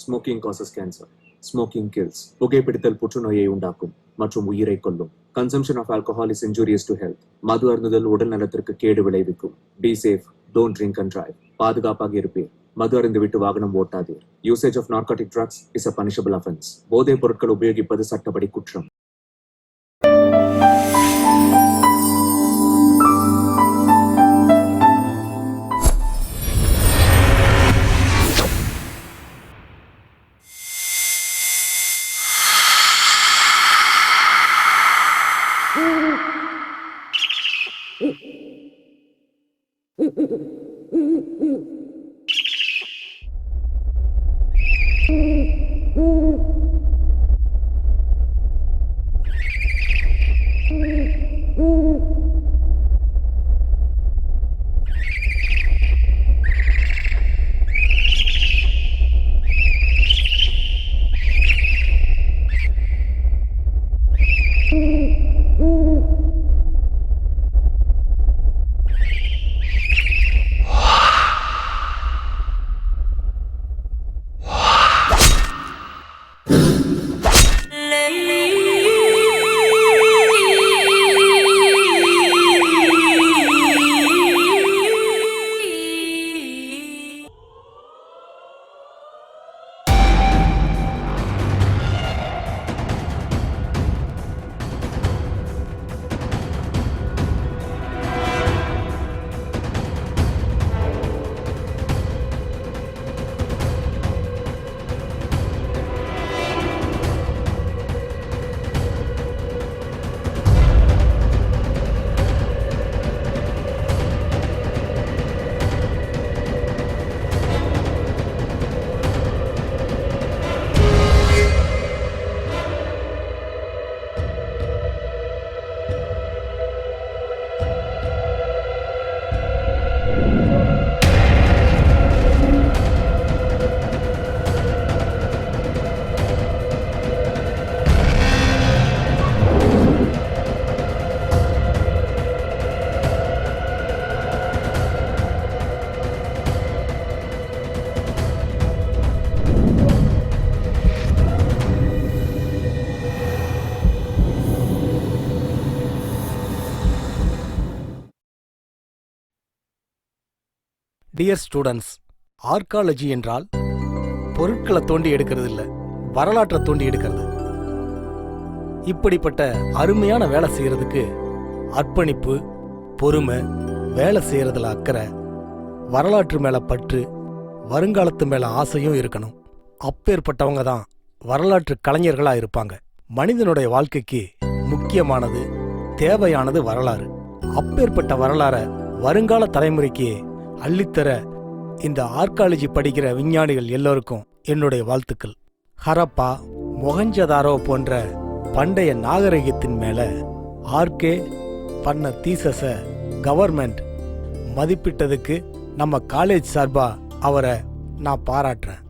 Smoking causes cancer. Smoking kills. புகைப்பிடித்தல் புற்றுநோயை உண்டாக்கும் மற்றும் உயிரை கொல்லும். Consumption of alcohol is injurious to health. மது அருந்துதல் உடல் நலத்திற்கு கேடு விளைவிக்கும். Be safe, don't drink and drive. பாதுகாப்பாக இருப்பீர். மது அருந்துவிட்டு வாகனம் ஓட்டாதீர். Usage of narcotic drugs is a punishable offence. போதைப் பொருட்கள் உபயோகிப்பது சட்டப்படி குற்றம். டியர் ஸ்டூடெண்ட்ஸ், ஆர்காலஜி என்றால் பொருட்களை தோண்டி எடுக்கிறது இல்லை, வரலாற்றை தோண்டி எடுக்கிறது. இப்படிப்பட்ட அருமையான வேலை செய்யறதுக்கு அர்ப்பணிப்பு, பொறுமை, வேலை செய்யறதுல அக்கறை, வரலாற்று மேல பற்று, வருங்காலத்து மேல ஆசையும் இருக்கணும். அப்பேற்பட்டவங்க தான் வரலாற்று கலைஞர்களா இருப்பாங்க. மனிதனுடைய வாழ்க்கைக்கு முக்கியமானது, தேவையானது வரலாறு. அப்பேற்பட்ட வரலாற வருங்கால தலைமுறைக்கு அள்ளித்தர இந்த ஆர்காலஜி படிக்கிற விஞ்ஞானிகள் எல்லோருக்கும் என்னுடைய வாழ்த்துக்கள். ஹரப்பா, மொஹஞ்சதாரோ போன்ற பண்டைய நாகரிகத்தின் மேல ஆர்கே பண்ண தீசஸ கவர்மெண்ட் மதிப்பிட்டதுக்கு நம்ம காலேஜ் சார்பா அவரை நான் பாராட்டுறேன்.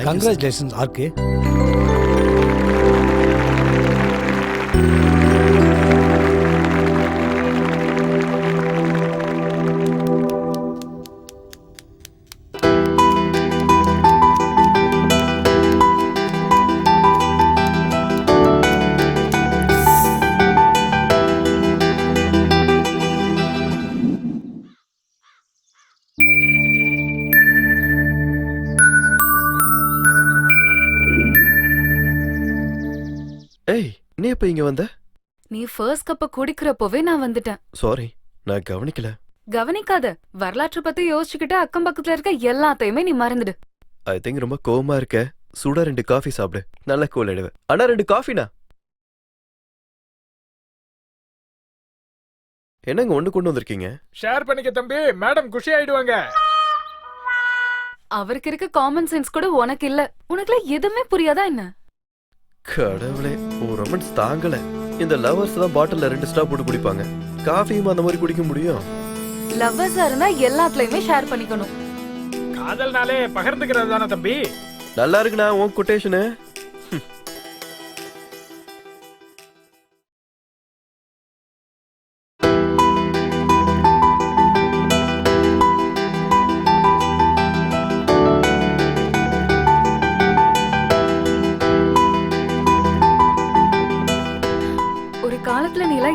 Congratulations, RK. ஏய், நீ எப்ப இங்க வந்த? நீ ஃபர்ஸ்ட் கப்ப குடிக்கிறப்பவே நான் வந்துட்டேன். சாரி, நான் கவனிக்கல. கவனிக்காத. வரலாற்று பத்தி யோசிச்சுக்கிட்டு அக்கம் பக்கத்துல இருக்க எல்லாத்தையுமே நீ மறந்துடு. ஐ திங்க் ரொம்ப கோவமா இருக்க. சூடா 2 காஃபி சாப்பிடு, நல்ல கூல் ஆயிடுவேன். அண்ணா 2 காஃபினா? என்னங்க ஒண்ணு கொண்டு வந்திருக்கீங்க? ஷேர் பண்ணிக்க தம்பி, மேடம் குஷி ஆயிடுவாங்க. அவருக்கு இருக்க காமன் சென்ஸ் கூட உனக்கு இல்ல. உனக்குல எதுவுமே புரியாதா என்ன? கடவுளே, ஒரு ரொமான்ஸ் தாங்கல. இந்த லவர்ஸ் தான் பாட்டில்ல 2 ஸ்டாப் போட்டு குடிப்பாங்க. காஃபியும் அந்த மாதிரி குடிக்க முடியும்? லவ்வர்ஸா இருந்தா எல்லாத்துலயுமே ஷேர் பண்ணிக்கணும். காதல்னாலே பகிர்ந்துக்கிறது தானே தம்பி. நல்லா இருக்குண்ணா உன் கொட்டேஷனு.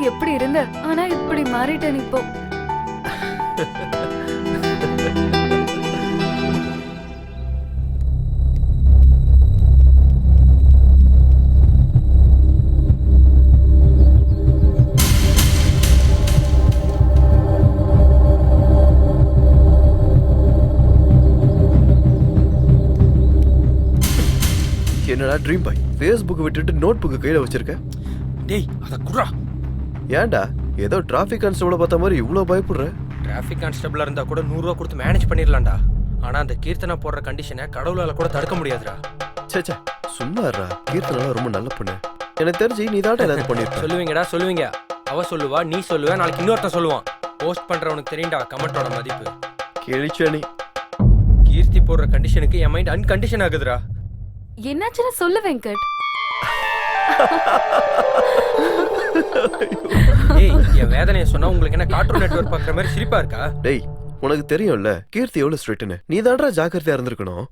வரைக்கும் எப்படி இருந்த, ஆனா இப்படி மாறிட்டேன் இப்போ. என்னடா ட்ரீம் பாய் ஃபேஸ்புக் விட்டுட்டு நோட் புக்கு கையில வச்சிருக்க? டேய் அத குடுறா. ஏன்டா ஏதோ டிராஃபிக் கான்ஸ்டபிள பார்த்த மாதிரி இவ்ளோ பயப்படுற? டிராஃபிக் கான்ஸ்டபிளா இருந்தா கூட 100 ரூபா கொடுத்து மேனேஜ் பண்ணிடலாம்டா. ஆனா அந்த கீர்த்தனா போடுற கண்டிஷனை கடவுளால கூட தடுக்க முடியாதுடா. சேச்சா சும்மா இருடா. கீர்த்தனா ரொம்ப நல்ல பொண்ணு. எனக்கு தெரிஞ்சு நீ தான் ஏதாவது பண்ணிருக்க. சொல்லுவீங்கடா சொல்லுவீங்க. அவ சொல்லுவா, நீ சொல்லுவ, நாளைக்கு இன்னொருத்தன் சொல்லுவான். போஸ்ட் பண்றவனுக்கு தெரியும்டா கமெண்டோட மதிப்பு. கிழிச்சனி. கீர்த்தி போடுற கண்டிஷனுக்கு என் மைண்ட் அன்கண்டிஷன் ஆகுதுடா. என்னாச்சுன்னு சொல்லு வெங்கட். ஏய் என் வேதனையை சொன்னா உங்களுக்கு என்ன கார்ட்டூன் நெட்வொர்க் பார்க்குற மாதிரி சிரிப்பா இருக்கா? டேய் உனக்கு தெரியும்ல கீர்த்தி எவ்வளவு ஸ்ட்ரிக்ட்னு. நீ தான்டா ஜாக்கிரதையா இருந்திருக்கணும்.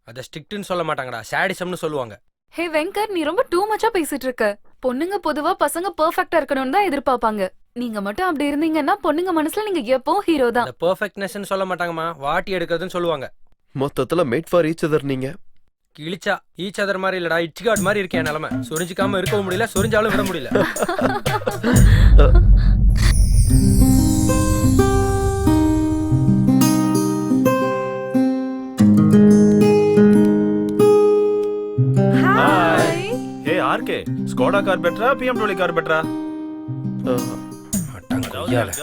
அத ஸ்ட்ரிக்ட்னு சொல்ல மாட்டாங்கடா, சாடிசம்னு சொல்லுவாங்க. ஹே வெங்கட், நீ ரொம்ப டூ மச்சா பேசிட்டு இருக்க. பொண்ணுங்க பொதுவா பசங்க பெர்ஃபெக்ட்டா இருக்கணும்னு தான் எதிர்பார்ப்பாங்க. நீங்க மட்டும் அப்படி இருந்தீங்கன்னா பொண்ணுங்க மனசுல நீங்க எப்பவும் ஹீரோ தான். அந்த பெர்ஃபெக்ட்னஸ்னு சொல்ல மாட்டாங்கம்மா, வாட்டி எடுக்கிறதுன்னு சொல்லுவாங்க. மொத்தத்துல மேட் ஃபார் ஈச் அதர். நீங்க கிழிச்சா ஈச் அதர் மாதிரி இல்லடா, இட்ச் கார்டு மாதிரி இருக்கேன் நிலைமை. சொரிஞ்சிக்காம இருக்கவும் முடியல, சொரிஞ்சாலும் விட முடியல. ஹாய். ஏ ஆர்கே, ஸ்கோடா கார் பெட்டரா பிஎம்டபிள்யூ கார் பெட்டரா?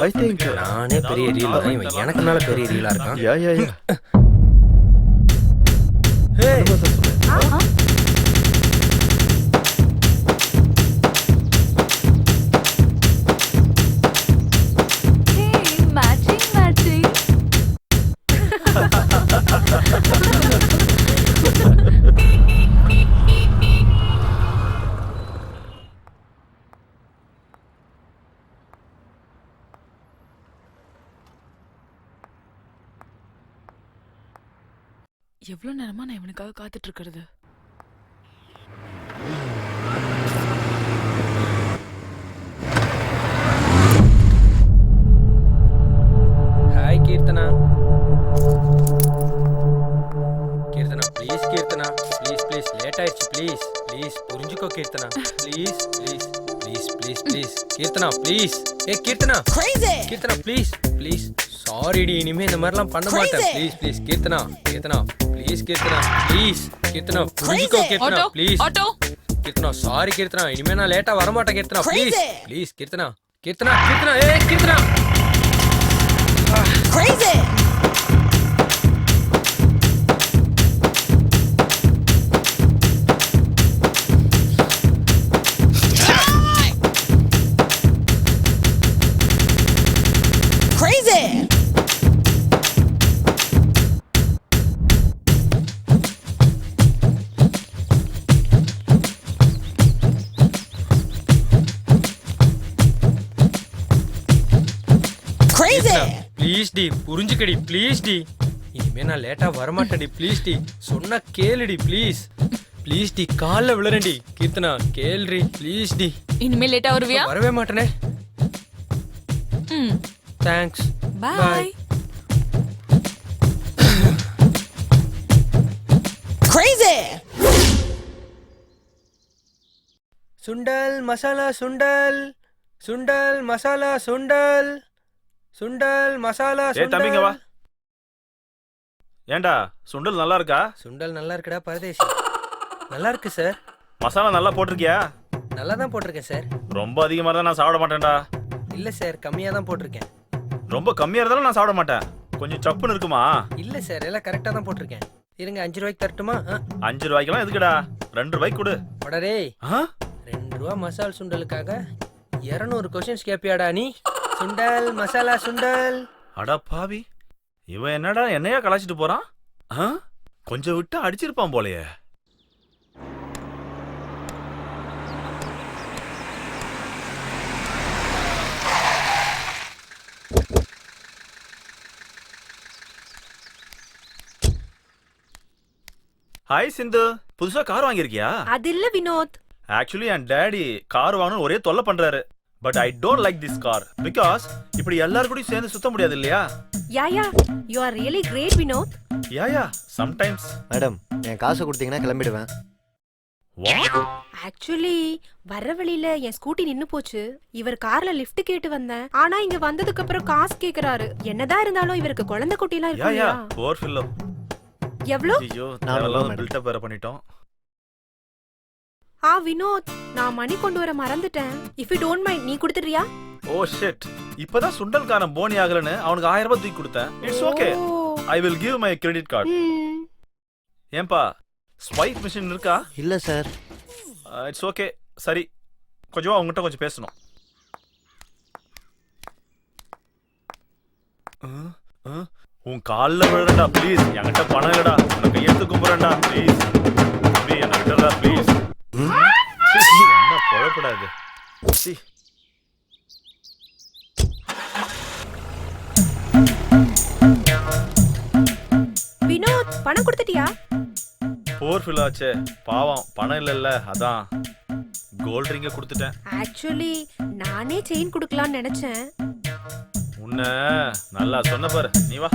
ஐ திங்க் நானே பெரிய ரீல் தான், இவன் எனக்கு மேல பெரிய ரீலா இருக்கான். யா யா யா. Hey, matching, matching. எவ்வளவு நேரமா நான் இவனுக்காக காத்துட்டு இருக்கிறது? Hi Keerthana. Keerthana please, Keerthana please please, late ஆயிடுச்சு ப்ளீஸ் ப்ளீஸ் புரிஞ்சுக்கோ Keerthana please please please please please Keerthana please. ஏ Keerthana Keerthana please please. Sorry டி, இனிமே இந்த மாதிரிலாம் பண்ண மாட்டேன். Please please Keerthana Keerthana please Keerthana please Keerthana புரிஞ்சுக்கோ கீர்த்தனா ப்ளீஸ். கீர்த்தனா சாரி கீர்த்தனா, இனிமே நான் லேட்டா வர மாட்டேன் கீர்த்தனா ப்ளீஸ் ப்ளீஸ் கீர்த்தனா கீர்த்தனா கீர்த்தனா. ஏ கீர்த்தனா ப்ளீஸ் டி புரிஞ்சுக்கடி ப்ளீஸ் டி, இனிமே நான் லேட்டா வரமாட்டேன்டி ப்ளீஸ் டி. சொன்னா கேளுடி ப்ளீஸ் ப்ளீஸ் டி, கால்ல விழுறேன்டி கீர்த்தனா கேளுடி ப்ளீஸ் டி. இனிமே லேட்டா வருவியா? வரவே மாட்டேனே. Thanks bye. சுண்டல் மசாலா சுண்டல், சுண்டல் மசாலா சுண்டல், சுண்டல் மசாலா ஏய் தம்பிங்க வா. சுண்டல். ஏன்டா சுண்டல் நல்லா இருக்கா? சுண்டல் நல்லா இருக்குடா பரதேசி. நல்லா இருக்கு சார். மசாலா நல்லா போட்டிருக்கியா? நல்லா தான் போட்டிருக்கேன் சார். ரொம்ப அதிகமா இருந்தா நான் சாப்பிட மாட்டேன்டா. இல்ல சார், கம்மியா தான் போட்டிருக்கேன். ரொம்ப கம்மியா இருந்தாலும் நான் சாப்பிட மாட்டேன். கொஞ்சம் சப்புன்னு இருக்குமா? இல்ல சார், எல்லாம் கரெக்டா தான் போட்டிருக்கேன். இருங்க 5 ரூபாய்க்கு தரட்டுமா? 5 ரூபாய்க்கெல்லாம் எதுக்குடா? 2 ரூபாய்க்கு கொடு. உடரே ஆ? 2 ரூபா மசால் சுண்டலுக்காக 200 கொஸ்டின்ஸ் கேப்பியாடா நீ? சுண்டல் மசாலா சுண்டல். அடா பாவி, இவன் என்னடா என்னையா கலாச்சிட்டு போறான்? ஆ? கொஞ்சம் விட்டு அடிச்சிருப்பான் போலயே. ஹாய் சிந்து, புதுசா கார் வாங்கியிருக்கியா? அது இல்ல வினோத். ஆக்சுவலி என் டாடி கார் வாங்கணும் ஒரே தொல்லை பண்றாரு. But I don't like this car because இப்படி எல்லாரும் கூடயும் சேர்ந்து சுத்த முடியாது இல்லையா? Yeah, you are really great, Vinod. Yeah sometimes. Madam என் காசை கொடுத்தீங்கன்னா கிளம்பிடுவேன். வாட்? ஆக்சுவலி வர வழியில என் ஸ்கூட்டி நின்னு போச்சு. இவர் கார்ல லிஃப்ட் கேட்டு வந்தேன். ஆனா இங்க வந்ததுக்கு அப்புறம் காசு கேக்குறாரு. என்னதான் இருந்தாலும் இவருக்கு குழந்தை குட்டி எல்லாம் யா இருக்கு யா இல்லையா? போர் ஃபில்லோ. எவ்ளோ? ஐயோ நான் நல்லா madam. பில்ட் அப் வேற பண்ணிட்டோம். வினோத், நான் மணி கொண்டு வர மறந்துட்டேன். இஃப் யூ டோன்ட் மைண்ட் நீ கொடுத்துறியா? Oh shit. இப்பதான் சுண்டல்காரன் போனி ஆகலன்னு அவனுக்கு 1000 ரூபாய் தூக்கி கொடுத்தேன். It's okay. I will give my credit card. ஏன்பா ஸ்வைப் மிஷின் இருக்கா? இல்ல சார். It's okay. சரி கொஞ்சம் அவங்ககிட்ட கொஞ்சம் பேசணும். உன் கால்ல விழுறேன்டா ப்ளீஸ். என்கிட்ட பணம் இல்லடா. உனக்கு கையெழுத்து கும்புறேன்டா ப்ளீஸ். தம்பி என்ன விட்டுறா ப்ளீஸ். என்ன குழப்படாது. வினோத், பணம் கொடுத்துட்டியா? போர் ஃபில் ஆச்சே பாவம். பணம் இல்லைல்ல அதான் கோல்ட் ரிங்க கொடுத்துட்டேன். ஆக்சுவலி நானே செயின் கொடுக்கலாம்னு நினைச்சேன். உன்ன நல்லா சொன்ன பாரு. நீ வா.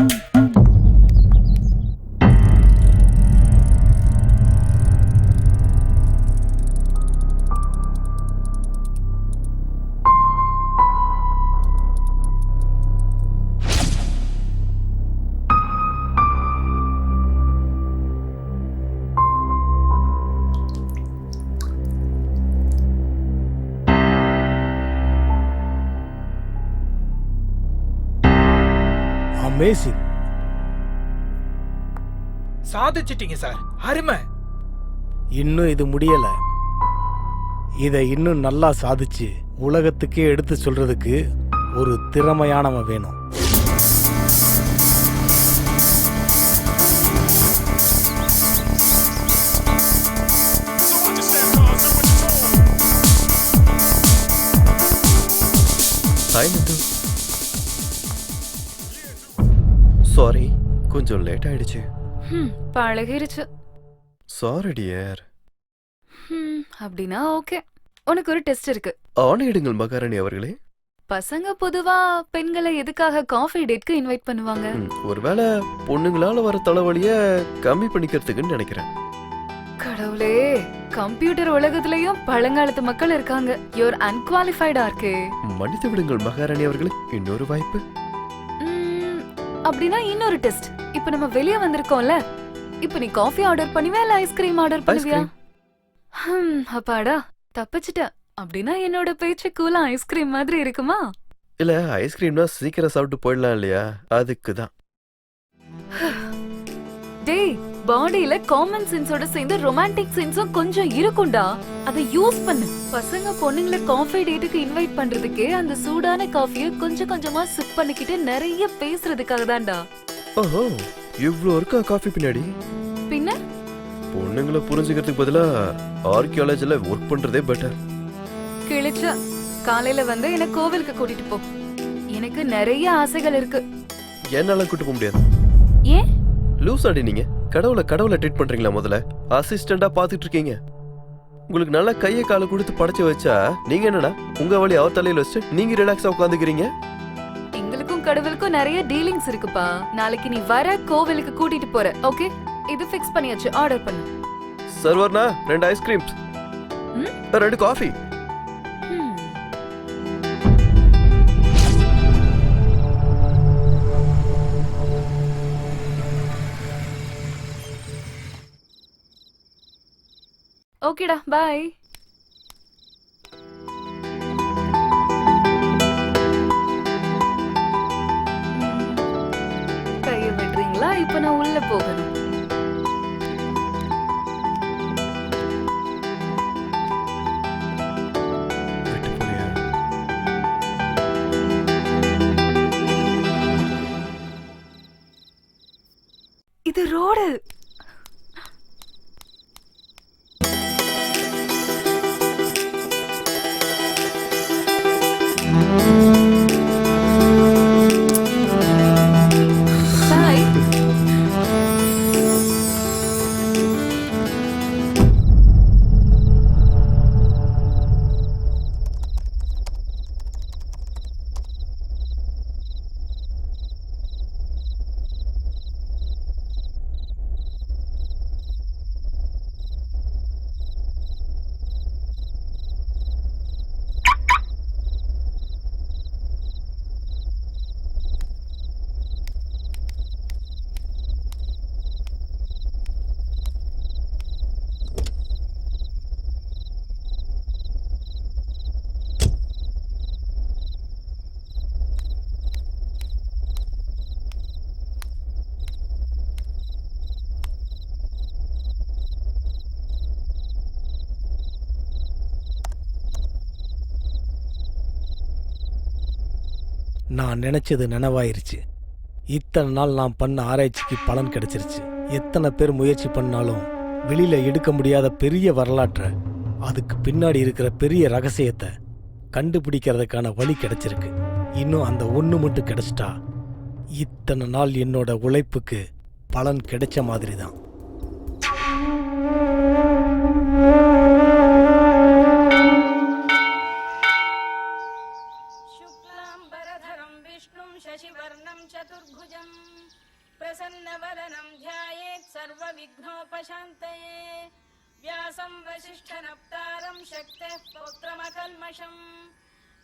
அமேசிங். சாதிச்சிட்டீங்க சார், அருமை. இன்னும் இது முடியல. இதை இன்னும் நல்லா சாதிச்சு உலகத்துக்கே எடுத்து சொல்றதுக்கு ஒரு திறமையானவன் வேணும். ஹாய் நந்து. சாரி கொஞ்சம் லேட் ஆயிடுச்சு. பழகிருச்சு. Sorry dear. அப்படின்னா ஓகே. உனக்கு ஒரு டெஸ்ட் இருக்கு. ஆணையிடுங்கள் மகாராணி அவர்களே. பசங்க பொதுவா பெண்களை எதுக்காக காஃபி டேட்க்கு இன்வைட் பண்ணுவாங்க? ஒருவேளை பொண்ணுங்களால வர தலைவலிய கம்மி பண்ணிக்கிறதுக்குன்னு நினைக்கிறேன். கடவுளே, கம்ப்யூட்டர் உலகத்திலயும் பழங்காலத்து மக்கள் இருக்காங்க. யூர் அன்குவாலிஃபைடா இருக்கே. மன்னித்து விடுங்கள் மகாராணி அவர்களே, இன்னொரு வாய்ப்பு. அப்படின்னா இன்னொரு டெஸ்ட். இப்ப நம்ம வெளிய வந்திருக்கோம்ல, இப்ப நீ காஃபி ஆர்டர் பண்ணுவியா இல்ல ஐஸ்கிரீம் ஆர்டர் பண்ணுவியா? அப்பாடா தப்பிச்சிட்ட. அப்படின்னா என்னோட பேச்சு கூலா ஐஸ்கிரீம் மாதிரி இருக்குமா? இல்ல ஐஸ்கிரீம்னா சீக்கிரம் சாப்பிட்டு போயிடலாம் இல்லையா, அதுக்கு தான். டேய், பாடியில காமன் சென்ஸோட சேர்ந்து ரொமான்டிக் சென்ஸும் கொஞ்சம் இருக்கும்டா. அதை யூஸ் பண்ணு. பசங்க பொண்ணுங்களை காஃபி டேட்டுக்கு இன்வைட் பண்றதுக்கே அந்த சூடான காஃபியை கொஞ்சம் கொஞ்சமா சிப் பண்ணிக்கிட்டு நிறைய பேசுறதுக்காக தான்டா. ஓஹோ, இவ்ளோ இருக்கா காஃபி பின்னாடி? பின்ன பொண்ணுங்களை புரிஞ்சுக்கிறதுக்கு பதிலா ஆர்கியாலஜில ஒர்க் பண்றதே பெட்டர். கிழிச்ச. காலையில வந்து என்ன கோவிலுக்கு கூட்டிட்டு போ. எனக்கு நிறைய ஆசைகள் இருக்கு. என்னால கூட்டு போக முடியாது. ஏன்? லூஸ் ஆடி நீங்க கடவுளை ட்ரீட் பண்றீங்களா? முதல்ல அசிஸ்டண்டா பாத்துட்டு இருக்கீங்க. உங்களுக்கு நல்லா கையை காலை கொடுத்து படைச்சு வச்சா நீங்க என்னடா உங்க வழி அவர் தலையில வச்சு நீங்க ரிலாக்ஸா உட்காந்துக்கிறீங்க. எங்களுக்கும் கடவுளுக்கும் நிறைய டீலிங்ஸ் இருக்குப்பா. நாளைக்கு நீ வர கோவிலுக்கு கூட்டிட்டு போற. ஓகே, இது ஃபிக்ஸ் பண்ணியாச்சு. ஆர்டர் பண்ணு. சர்வர்னா 2 ஐஸ்கிரீம்ஸ், 2 காஃபி. ஓகேடா, பாய். கையை விடுறீங்களா? இப்ப நான் உள்ள போகணும். இது ரோடு. நான் நினைச்சது நனவாயிருச்சு. இத்தனை நாள் நான் பண்ண ஆராய்ச்சிக்கு பலன் கிடைச்சிருச்சு. எத்தனை பேர் முயற்சி பண்ணாலும் வெளியில எடுக்க முடியாத பெரிய வரலாற்றை, அதுக்கு பின்னாடி இருக்கிற பெரிய ரகசியத்தை கண்டுபிடிக்கிறதுக்கான வழி கிடைச்சிருக்கு. இன்னும் அந்த ஒன்று மட்டும் கிடைச்சிட்டா இத்தனை நாள் என்னோட உழைப்புக்கு பலன் கிடைச்ச மாதிரி தான். प्रसन्नवदनं ध्यायेत् सर्वविघ्नोपशान्तये व्यासं वसिष्ठनप्तारं शक्तेः पौत्रमकल्मषम्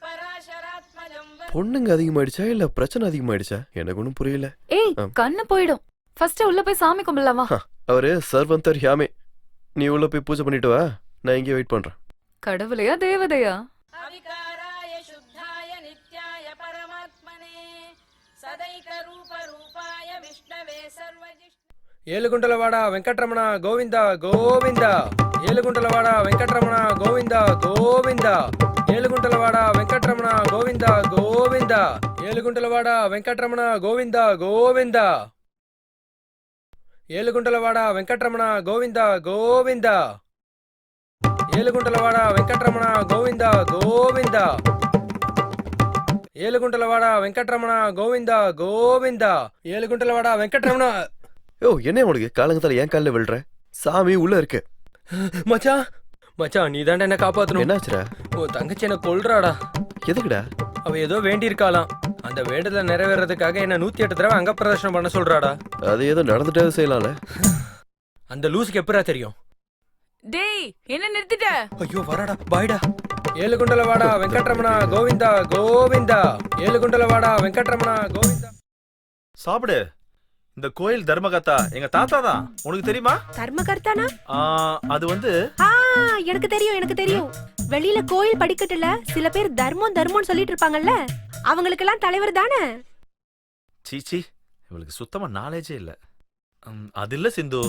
पराशरात्मजं பொண்ணுங்க அதிகமாயிடுச்சா இல்ல பிரச்சனை அதிகமாயிடுச்சா? எனக்கு ஒன்றும் புரியல. ஏய் கண்ணு போயிடும். ஃபர்ஸ்ட் உள்ள போய் சாமி கும்பிடலாம் வா. அவரு சர்வந்தர் யாமே. நீ உள்ள போய் பூஜை பண்ணிட்டு வா, நான் இங்கே வெயிட் பண்றேன். கடவுளையா தேவதையா? अविकाराय शुद्धाय नित्याय परमात्मने सदैकरूपरूपाय विष्णवे सर्वजिष्णु ఏలుగుంటలవాడ వెంకటరమణ గోవింద గోవింద ఏలుగుంటలవాడ వెంకటరమణ గోవింద గోవింద ఏలుగుంటలవాడ వెంకటరమణ గోవింద గోవింద ఏలుగుంటలవాడ వెంకటరమణ గోవింద గోవింద ఏలుగుంటలవాడ వెంకటరమణ గోవింద గోవింద ఏలుగుంటలవాడ వెంకటరమణ గోవింద గోవింద ఏలుగుంటలవాడ వెంకటరమణ గోవింద గోవింద ఏలుగుంటలవాడ వెంకటరమణ. யோ, என்ன உனக்கு காலங்கத்தால ஏன் காலில் விழுற? சாமி உள்ள இருக்கு. மச்சான் மச்சான் நீ தாண்டா என்ன காப்பாத்தணும். என்னாச்சுடா? உன் தங்கச்சி என்ன கொல்றாடா. எதுக்குடா? அவ ஏதோ வேண்டி இருக்காளாம். அந்த வேண்டுதல நிறைவேறதுக்காக என்ன 108 தடவை அங்க பிரதர்ஷனம் பண்ண சொல்றாடா. அது ஏதோ நடந்துட்டே செய்யலாம்ல. அந்த லூசுக்கு எப்பரா தெரியும்? டேய் என்ன நிறுத்திட்ட? ஐயோ வரடா பாய்டா. ஏழுகுண்டலவாடா வெங்கட்ரமணா கோவிந்தா கோவிந்தா ஏழுகுண்டலவாடா வெங்கட்ரமணா கோவிந்தா. சாப்பிடு. இந்த கோயில் தர்மகர்த்தா எங்க தாத்தா தான். உனக்கு தெரியுமா? தர்மகர்த்தானா? அது வந்து எனக்கு தெரியும். வெளியில கோயில் படிக்கட்டுல சில பேர் தர்மம் தர்மம்னு சொல்லிட்டு இருப்பாங்கல்ல, அவங்களுக்கெல்லாம் தலைவர் தானே? சீச்சி, இவளுக்கு சுத்தமா நாலேஜே இல்ல. அது இல்ல சிந்து,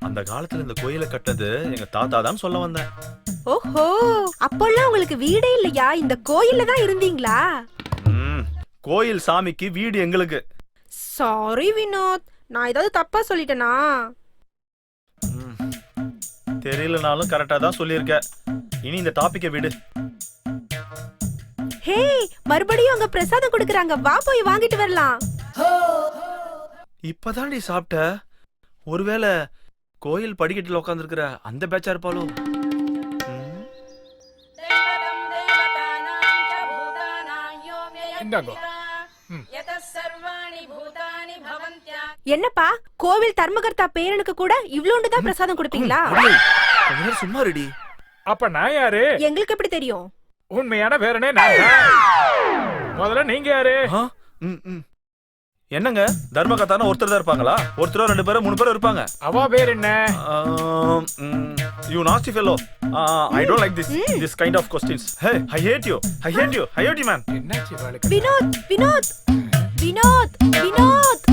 அந்த காலத்துல இந்த கோயிலை கட்டினது எங்க தாத்தா தான் சொல்ல வந்தேன். ஓஹோ, அப்போல்லாம் உங்களுக்கு வீடே இல்லையா? இந்த கோயில்ல தான் இருந்தீங்களா? கோயில் சாமிக்கு வீடு எங்களுக்கு. சாரி வினோத், நான் ஏதாவது தப்பா சொல்லிட்டேனா? தெரியலனாலும் கரெக்டா தான் சொல்லியிருக்க. இனி இந்த டாபிக்கை விடு. ஹே, மறுபடியும் அங்க பிரசாதம் கொடுக்கறாங்க, வா போய் வாங்கிட்டு வரலாம். இப்பதான் நீ சாப்பிட்ட. ஒருவேளை கோயில் படிக்கட்டுல உட்கார்ந்துருக்கிற அந்த பேச்சா இருப்பாளோ? என்னப்பா, கோவில் தர்மகர்த்தா பேரனுக்கு கூட இவ்ளோண்டு தான் பிரசாதம் கொடுப்பீங்களா? சும்மா ரெடி. அப்ப நான் யாரு? எங்களுக்கு எப்படி தெரியும்? உண்மையான பேரனே நான் தான். முதல்ல நீங்க யாரு? என்னங்க, தர்மகர்த்தான ஒருத்தர் தான் இருப்பாங்களா? ஒருத்தரோ 2 பேரோ 3 பேரோ இருப்பாங்க. அவ பேர் என்ன? You nasty fellow. I don't like this kind of questions. Hey, I hate you man. என்னாச்சு வாளுக்கு? வினோத் வினோத் வினோத் வினோத்,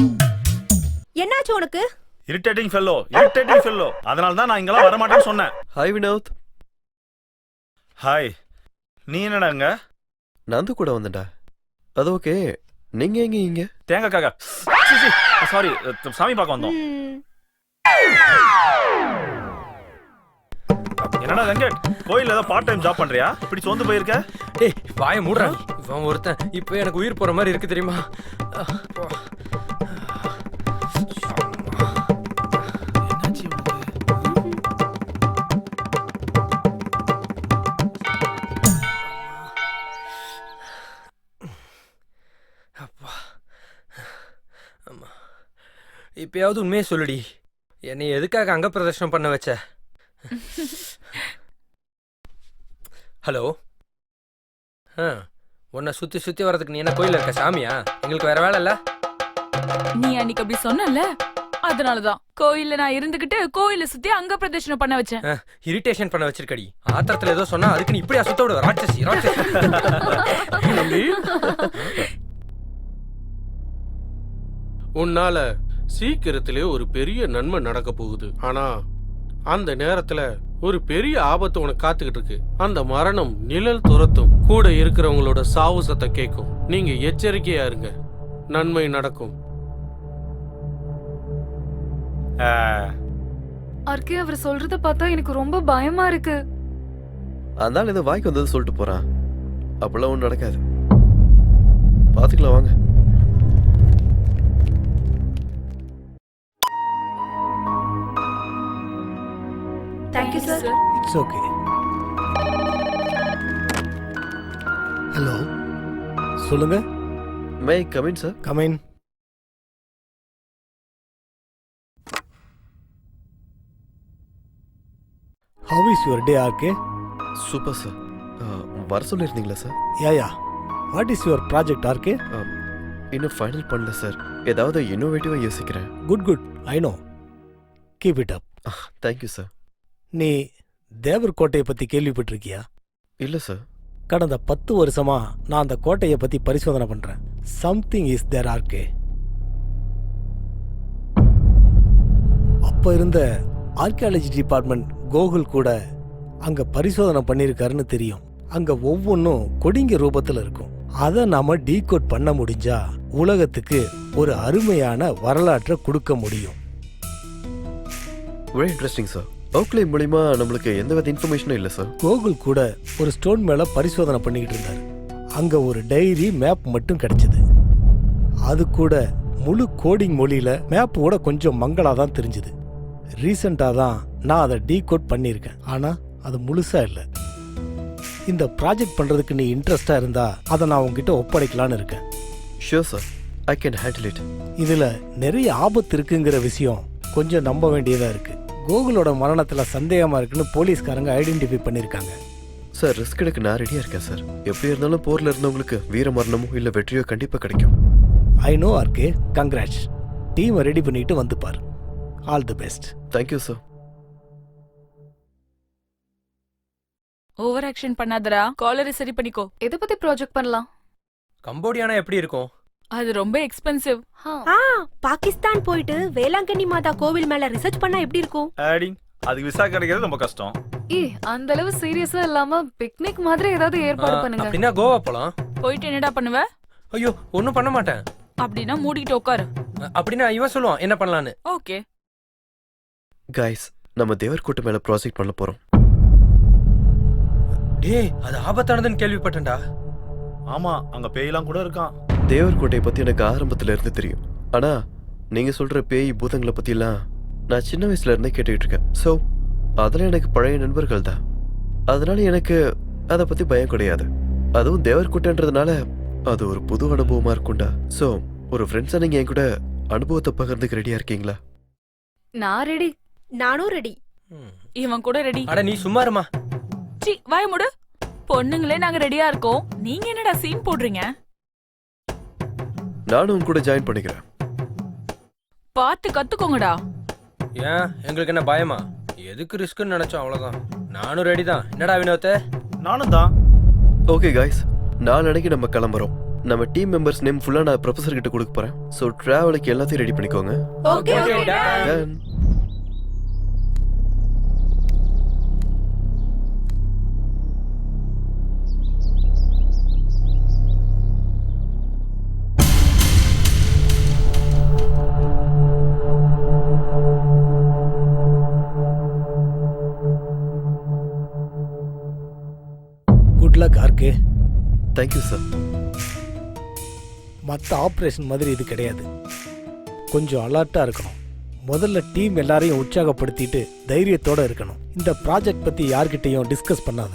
என்னாச்சு உனக்கு? irritating fellow. அதனால தான் நான் இங்கலாம் வர மாட்டேன்னு சொன்னேன். ஹாய் வினோத். ஹாய். நீ என்னடாங்க? நான் கூட வந்தேன்டா. அது ஓகே. நீங்க எங்க இங்க? தேங்காய் காக்கா. சாரி, சாமி பார்க்க வந்தோம். என்னடா வெங்கட், கோயில்ல ஏதோ பார்ட் டைம் ஜாப் பண்றியா? இப்படி சோர்ந்து போயிருக்க? டேய் வாயை மூடுறா. இவன் ஒருத்தன் இப்போ எனக்கு உயிர் போற மாதிரி இருக்கு தெரியுமா? என்னாச்சு உனக்கு? அப்பா ஆமா, இப்பயாவது உண்மையே சொல்லுடி. என்னை எதுக்காக அங்க பிரதர்ஷனம் பண்ண வச்ச? ஹலோ, உன்னை சுத்தி சுத்தி வர்றதுக்கு நீ என்ன கோயில்ல இருக்க சாமியா? எங்களுக்கு வேற வேலை இல்ல? நீ அன்னைக்கு அப்படி சொன்னல, அதனாலதான் கோயில்ல நான் இருந்துகிட்டு கோயில சுத்தி அங்க பிரதர்ஷனம் பண்ண வச்சேன். இரிட்டேஷன் பண்ண வச்சிருக்கடி. ஆத்திரத்துல ஏதோ சொன்னா அதுக்கு நீ இப்படியா சுத்த விடுவ? ராட்சசி ராட்சசி. உன்னால சீக்கிரத்திலே ஒரு பெரிய நன்மை நடக்க போகுது. ஆனா அந்த நேரத்துல ஒரு பெரிய ஆபத்து உனக்கு காத்துக்கிட்டு இருக்கு. அந்த மரணம் நிழல் துரத்தும், கூட இருக்கிறவங்களோட சாவு சத்தம் கேட்கும். நீங்க எச்சரிக்கையா இருங்க, நன்மை நடக்கும். ஆர்கே, அவர் சொல்றத பார்த்தா எனக்கு ரொம்ப பயமா இருக்கு. அதனால ஏதோ வாய்க்கு வந்தது சொல்லிட்டு போறான். அப்படிலாம் ஒன்றும் நடக்காது. பார்த்துக்கலாம் வாங்க. Thank you sir. It's okay. Hello, சொல்லுங்க. May come in sir. Come in. How is your day RK? Super sir. வர சொல்லியிருந்தீங்களா sir? Yeah. What is your project RK? இன்னும் ஃபைனல் பண்ணல சார். ஏதாவது இன்னோவேட்டிவாக யோசிக்கிறேன். Good. I know. Keep it up. Thank you sir. நீ தேவர் கோட்டையை பத்தி கேள்விப்பட்டிருக்கியா? இல்லை சார். கடந்த 10 வருஷமா நான் அந்த கோட்டையை பத்தி பரிசோதனை பண்றேன். Something is there RK. அப்ப இருந்த ஆர்கியாலஜி டிபார்ட்மெண்ட் கோகுல் கூட அங்க பரிசோதனை பண்ணியிருக்காருன்னு தெரியும். அங்க ஒவ்வொன்றும் கொடிங்க ரூபத்துல இருக்கும். அதை நாம டீகோட் பண்ண முடிஞ்சா உலகத்துக்கு ஒரு அருமையான வரலாற்றை கொடுக்க முடியும். Very interesting sir. ஓக்லே மூலியமா நம்மளுக்கு எந்த வித இன்ஃபர்மேஷனும் இல்லை சார். கோகுல் கூட ஒரு ஸ்டோன் மேல பரிசோதனை பண்ணிக்கிட்டு இருந்தாரு. அங்க ஒரு டைரி மேப் மட்டும் கிடைச்சது. அது கூட முழு கோடிங் மொழியில மேப்போட கொஞ்சம் மங்களா தான் தெரிஞ்சுது. ரீசெண்டா தான் நான் அதை டீகோட் பண்ணியிருக்கேன். ஆனா அது முழுசா இல்லை. இந்த ப்ராஜெக்ட் பண்றதுக்கு நீ இன்ட்ரெஸ்டா இருந்தா அதை நான் உங்ககிட்ட ஒப்படைக்கலான்னு இருக்கேன். Sure sir, I can handle it. இதுல நிறைய ஆபத்து இருக்குங்கிற விஷயம் கொஞ்சம் நம்ப வேண்டியதா இருக்கு. கோகுலோட மரணத்துல சந்தேகமா இருக்குன்னு போலீஸ்காரங்க ஐடென்டிஃபை பண்ணிருக்காங்க. சார், ரிஸ்க் எடுக்க நான் ரெடியா இருக்கேன் சார். எப்படி இருந்தாலும் போர்ல இருந்தவங்களுக்கு வீர மரணமோ இல்ல வெற்றியோ கண்டிப்பா கிடைக்கும். I know RK. கங்க்ராட்ஸ். டீமை ரெடி பண்ணிட்டு வந்து பாரு. All the best. Thank you sir. Over action பண்ணாதடா. காலரை சரி பண்ணிக்கோ. எதை பத்தி ப்ராஜெக்ட் பண்ணலாம்? கம்போடியானா எப்படி இருக்கும்? அது ரொம்ப எக்ஸ்பென்சிவ். பாகிஸ்தான் போயிட்டு வேளாங்கண்ணி மாதா கோவில் மேல ரிசர்ச் பண்ணா எப்படி இருக்கும்? ஆடிங் அதுக்கு விசா கிடைக்கிறது ரொம்ப கஷ்டம். அந்த அளவு சீரியஸா இல்லாம பிக்னிக் மாதிரி ஏதாவது ஏற்பாடு பண்ணுங்க. அப்படின்னா கோவா போலாம். போயிட்டு என்னடா பண்ணுவ? ஐயோ, ஒன்னும் பண்ண மாட்டேன். அப்படின்னா மூடிட்டு உட்காரு. அப்படின்னா இவன் சொல்லுவான் என்ன பண்ணலான்னு. ஓகே கைஸ், நம்ம தேவர்கோட்டை மேல ப்ராஜெக்ட் பண்ண போறோம். டேய், அது ஆபத்தானதுன்னு கேள்விப்பட்டேன்டா. ஆமா, அங்க பேயெல்லாம் கூட இருக்கான். தேவர்கோட்டையை பத்தி எனக்கு ஆரம்பத்துல இருந்து தெரியும். ஆனா நீங்க சொல்ற பேய் பூதங்களை பத்தி எல்லாம் நான் சின்ன வயசுல இருந்தே கேட்டுக்கிட்டு இருக்கேன். ஸோ அதெல்லாம் எனக்கு பழைய நண்பர்கள் தான். அதனால எனக்கு அதை பத்தி பயம் கிடையாது. அதுவும் தேவர்கோட்டைன்றதுனால அது ஒரு புது அனுபவமா இருக்கும்டா. ஸோ ஒரு ஃப்ரெண்ட்ஸா நீங்க என் கூட அனுபவத்தை பகிர்ந்துக்கு ரெடியா இருக்கீங்களா? நான் ரெடி. நானும் ரெடி. இவன் கூட ரெடி. அட நீ சும்மா இருமா. சி வாய மூடு. பொண்ணுங்களே நாங்க ரெடியா இருக்கோம். நீங்க என்னடா சீன் போடுறீங்க? நானும் உன் கூட ஜாயின் பண்ணிக்கிறேன். பார்த்து கத்துக்கோங்கடா. ஏன் எங்களுக்கு என்ன பயமா? எதுக்கு ரிஸ்க்னு நினைச்சோம், அவ்வளவுதான். நானும் ரெடி தான். என்னடா வினோத்? நானும் தான். ஓகே கைஸ், நாளைக்கு நம்ம கிளம்புறோம். நம்ம டீம் மெம்பர்ஸ் நேம் ஃபுல்லா நான் ப்ரொஃபசர் கிட்ட கொடுக்க போறேன். ஸோ டிராவலுக்கு எல்லாத்தையும் ரெடி பண்ணிக்கோங்க. Okay Done. Good luck RK. Thank you sir. மற்ற ஆப்ரேஷன் மாதிரி இது கிடையாது. கொஞ்சம் அலர்ட்டாக இருக்கணும். முதல்ல டீம் எல்லாரையும் உற்சாகப்படுத்திட்டு தைரியத்தோட இருக்கணும். இந்த ப்ராஜெக்ட் பற்றி யார்கிட்டையும் டிஸ்கஸ் பண்ணாத.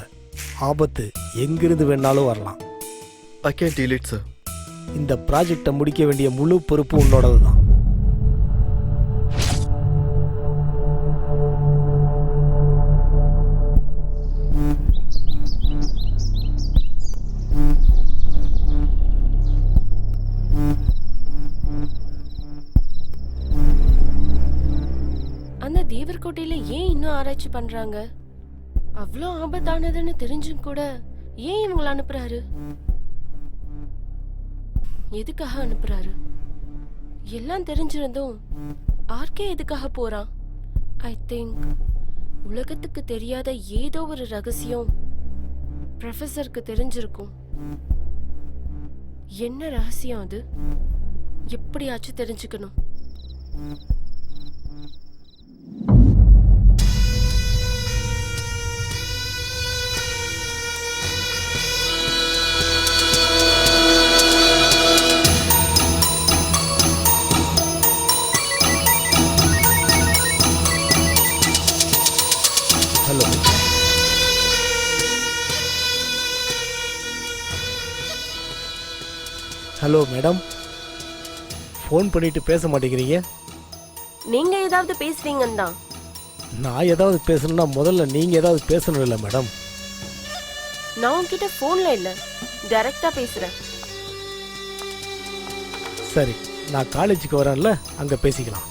ஆபத்து எங்கிருந்து வேணாலும் வரலாம். I can deal it sir. இந்த ப்ராஜெக்டை முடிக்க வேண்டிய முழு பொறுப்பு உன்னோடது தான். அந்த தேவர்கோட்டையில ஏன் இன்னும் ஆராய்ச்சி பண்றாங்க? அவ்வளோ ஆபத்தானதுன்னு தெரிஞ்சும் கூட ஏன் இவங்களை அனுப்புறாரு? எதுக்காக அனுப்புறாரு? எல்லாம் தெரிஞ்சிருந்தும் ஆர்கே எதுக்காக போறான்? ஐ திங்க் உலகத்துக்கு தெரியாத ஏதோ ஒரு ரகசியம் ப்ரொஃபஸருக்கு தெரிஞ்சிருக்கும். என்ன ரகசியம் அது? எப்படியாச்சும் தெரிஞ்சுக்கணும். ஹலோ, ஹலோ மேடம், ஃபோன் பண்ணிட்டு பேச மாட்டேங்கிறீங்க. நீங்க ஏதாவது பேசுவீங்கன்னு தான். நான் ஏதாவது பேசணும்னா முதல்ல நீங்கள் ஏதாவது பேசணும் இல்லை மேடம்? நான் உன்கிட்ட ஃபோன்ல இல்ல, டைரக்டா பேசுறேன். சரி, நான் காலேஜுக்கு வரேன்ல, அங்கே பேசிக்கலாம்.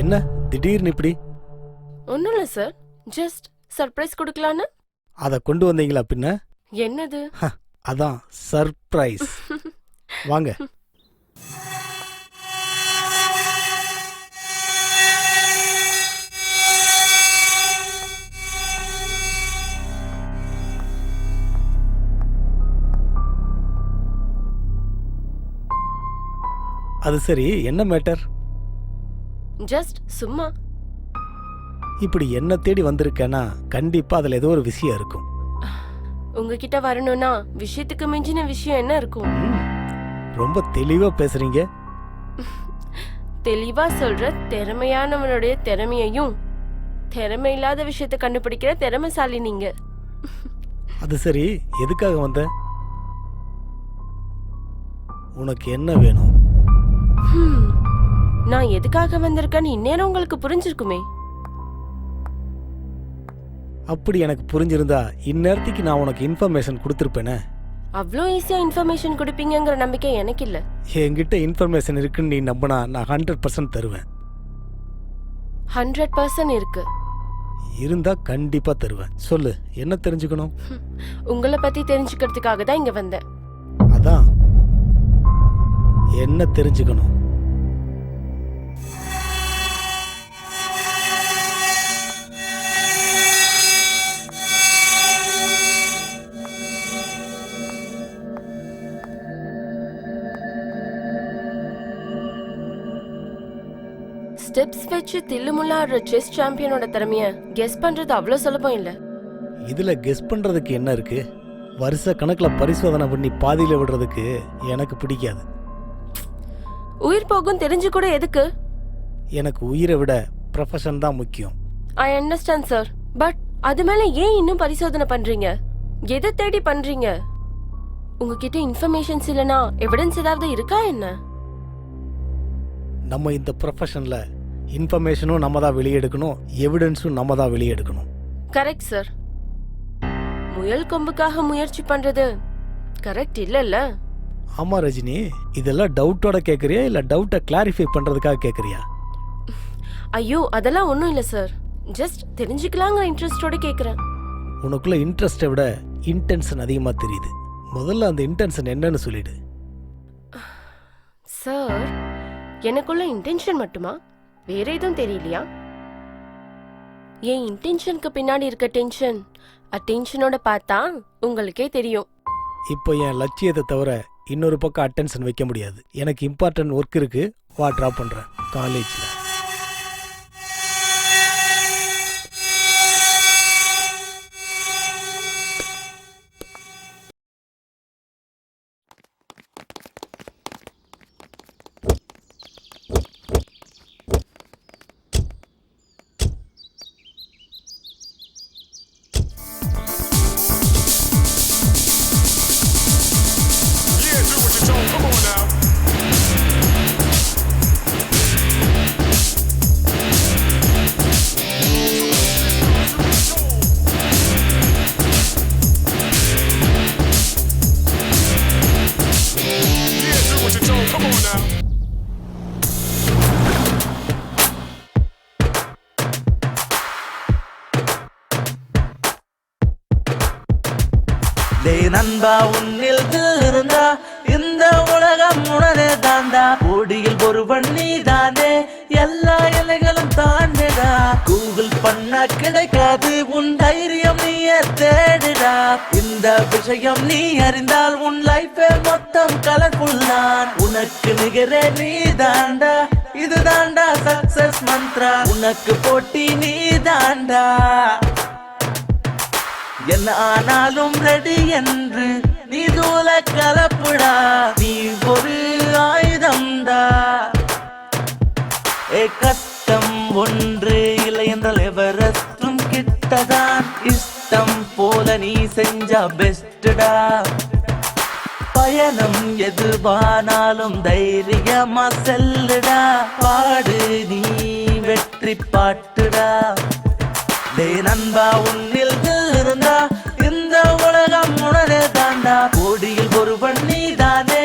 என்ன திடீர்னு இப்படி? ஒன்றும் இல்லை சார், ஜஸ்ட் சர்ப்ரைஸ் கொடுக்கலான்னு. அதை கொண்டு வந்தீங்களா பின்ன? என்னது? அதான் சர்ப்ரைஸ். வாங்க. அது சரி, என்ன மேட்டர்? ஜஸ்ட் சும்மா. இப்படி என்ன தேடி வந்திருக்கேன்னா கண்டிப்பா அதுல ஏதோ ஒரு விஷயம் இருக்கும். உங்ககிட்ட வரணும்னா விஷயத்துக்கு மிஞ்சின விஷயம் என்ன இருக்கும்? ரொம்ப தெளிவா பேசுறீங்க. தெளிவா சொல்ற திறமையானவனுடைய திறமையையும் திறமை இல்லாத விஷயத்தை கண்டுபிடிக்கிற திறமைசாலி நீங்க. அது சரி, எதுக்காக வந்த? உனக்கு என்ன வேணும்? நான் எதுக்காக வந்திருக்கேன்னு இந்நேரம் உங்களுக்கு புரிஞ்சிருக்குமே. அப்படி எனக்கு புரிஞ்சிருந்தா இந்நேரத்துக்கு நான் உனக்கு இன்ஃபர்மேஷன் கொடுத்துருப்பேனே. அவ்வளோ ஈஸியா இன்ஃபர்மேஷன் கொடுப்பீங்கிற நம்பிக்கை எனக்கு இல்ல. என்கிட்ட இன்ஃபர்மேஷன் இருக்குன்னு நீ நம்பினா நான் 100% தருவேன். 100% இருக்கு. இருந்தா கண்டிப்பா தருவேன். சொல்லு, என்ன தெரிஞ்சுக்கணும்? உங்களை பத்தி தெரிஞ்சுக்கிறதுக்காக தான் இங்க வந்தேன். அதான், என்ன தெரிஞ்சுக்கணும்? ஸ்டெப்ஸ் வச்சு தில்லுமுள்ளாடுற செஸ் சாம்பியனோட திறமைய கெஸ் பண்றது அவ்வளவு சுலபம் இல்ல. இதுல கெஸ் பண்றதுக்கு என்ன இருக்கு? வருஷ கணக்குல பரிசோதனை பண்ணி பாதியில விடுறதுக்கு எனக்கு பிடிக்காது. உயிர் போகும் தெரிஞ்சு கூட எதுக்கு? எனக்கு உயிரை விட ப்ரொஃபஷன் தான் முக்கியம். ஐ அண்டர்ஸ்டாண்ட் சார், பட் அது மேல ஏன் இன்னும் பரிசோதனை பண்றீங்க? எதை தேடி பண்றீங்க? உங்ககிட்ட இன்ஃபர்மேஷன்ஸ் இல்லனா எவிடன்ஸ் ஏதாவது இருக்கா என்ன? நம்ம இந்த ப்ரொஃபஷன்ல இன்ஃபர்மேஷனும் நம்ம தான் வெளியெடுக்கணும், எவிடன்ஸும் நம்ம தான் வெளியெடுக்கணும். Correct sir. முயல் கொம்புக்காக முயற்சி பண்றது கரெக்ட் இல்லல்ல? ஆமா ரஜினி, இதெல்லாம் டவுட்டோட கேட்குறியா இல்லை டவுட்டை கிளாரிஃபை பண்ணுறதுக்காக கேட்குறியா? ஐயோ, அதெல்லாம் ஒன்றும் இல்லை சார். ஜஸ்ட் தெரிஞ்சுக்கலாங்கிற இன்ட்ரெஸ்டோட கேட்குறேன். உனக்குள்ள இன்ட்ரெஸ்ட்டை விட இன்டென்ஷன் அதிகமாக தெரியுது. முதல்ல அந்த இன்டென்ஷன் என்னன்னு சொல்லிடு. சார், எனக்குள்ள இன்டென்ஷன் மட்டுமா? வேற எதுவும் தெரியலையா? என் இன்டென்ஷனுக்கு பின்னாடி இருக்க டென்ஷன் அட்டென்ஷனோட பார்த்தா உங்களுக்கே தெரியும். இப்போ என் லட்சியத்தை தவிர இன்னொரு பக்கம் அட்டென்ஷன் வைக்க முடியாது. எனக்கு இம்பார்ட்டன்ட் ஒர்க் இருக்கு, வா ட்ராப் பண்ணுறேன் காலேஜில். டேய் நண்பா உன்னில் இருந்தா இந்த உலகம் உணரே தாண்டா. கோடியில் ஒருவன் நீ தானே, எல்லா எல்லைகளும் தாண்டிடா. கூகுள் பண்ண கிடைக்காது உன் தைரியம் நீயே தேடுடா. இந்த விஷயம் நீ அறிந்தால் உன் லைஃபே மொத்தம் கலர்ஃபுல் தான். உனக்கு நிகரே நீ தாண்டா, இது தாண்டா சக்சஸ் மந்த்ரா. உனக்கு போட்டி நீ தாண்டா, என்ன ஆனாலும் ரெடி என்று நீ தூள கலப்புடா. நீ ஒரு ஆயுதம்டா. கஷ்டம் ஒன்று இல்லை என்றால் எவரெஸ்டும் கிட்டதான். இஷ்டம் போல நீ செஞ்சா பெஸ்டா. பயணம் எதுவானாலும் தைரியமா செல்லுடா. பாடு நீ வெற்றி பாட்டுடா. டேய் நண்பா உன்னில் இருந்தா இந்த உலகம் உணரே தாண்டா. கோடியில் ஒருவன் நீ தானே,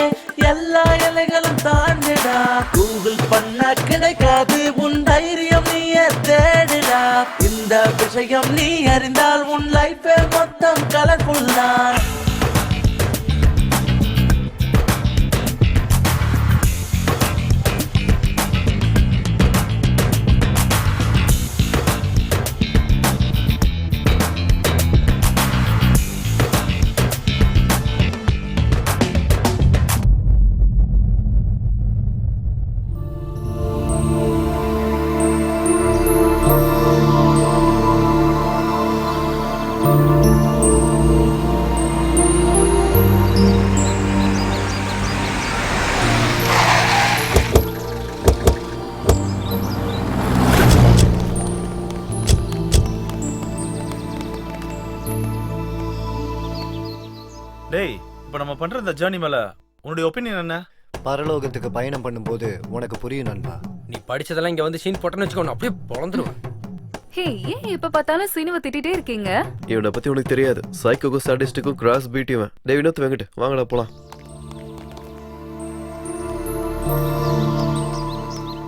எல்லா எல்லைகளும் தாண்டிடா. கூகுள் பண்ண கிடைக்காது உன் தைரியம் நீயே தேடுடா. இந்த விஷயம் நீ அறிந்தால் உன் லைஃபே மொத்தம் கலர்ஃபுல் தான். டேய் இப்போ நம்ம பண்ற இந்த ஜர்னி மேல உன்னுடைய ஒப்பீனியன் என்ன? பரலோகத்துக்கு பயணம் பண்ணும்போது உனக்கு புரியும் நண்பா. நீ படிச்சதெல்லாம் இங்க வந்து சீன் போட்டேன்னு வச்சுக்கோ, அப்படியே பொழந்துருவேன். ஹே, ஏன் எப்ப பார்த்தாலும் சீனுவை திட்டிட்டே இருக்கீங்க? இவனை பத்தி உனக்கு தெரியாது. சைக்கோக்கும் சாடிஸ்டுக்கும் கிராஸ் பீட் இவன். டேய் வினோத் வெங்கட், வாங்கடா போலாம்.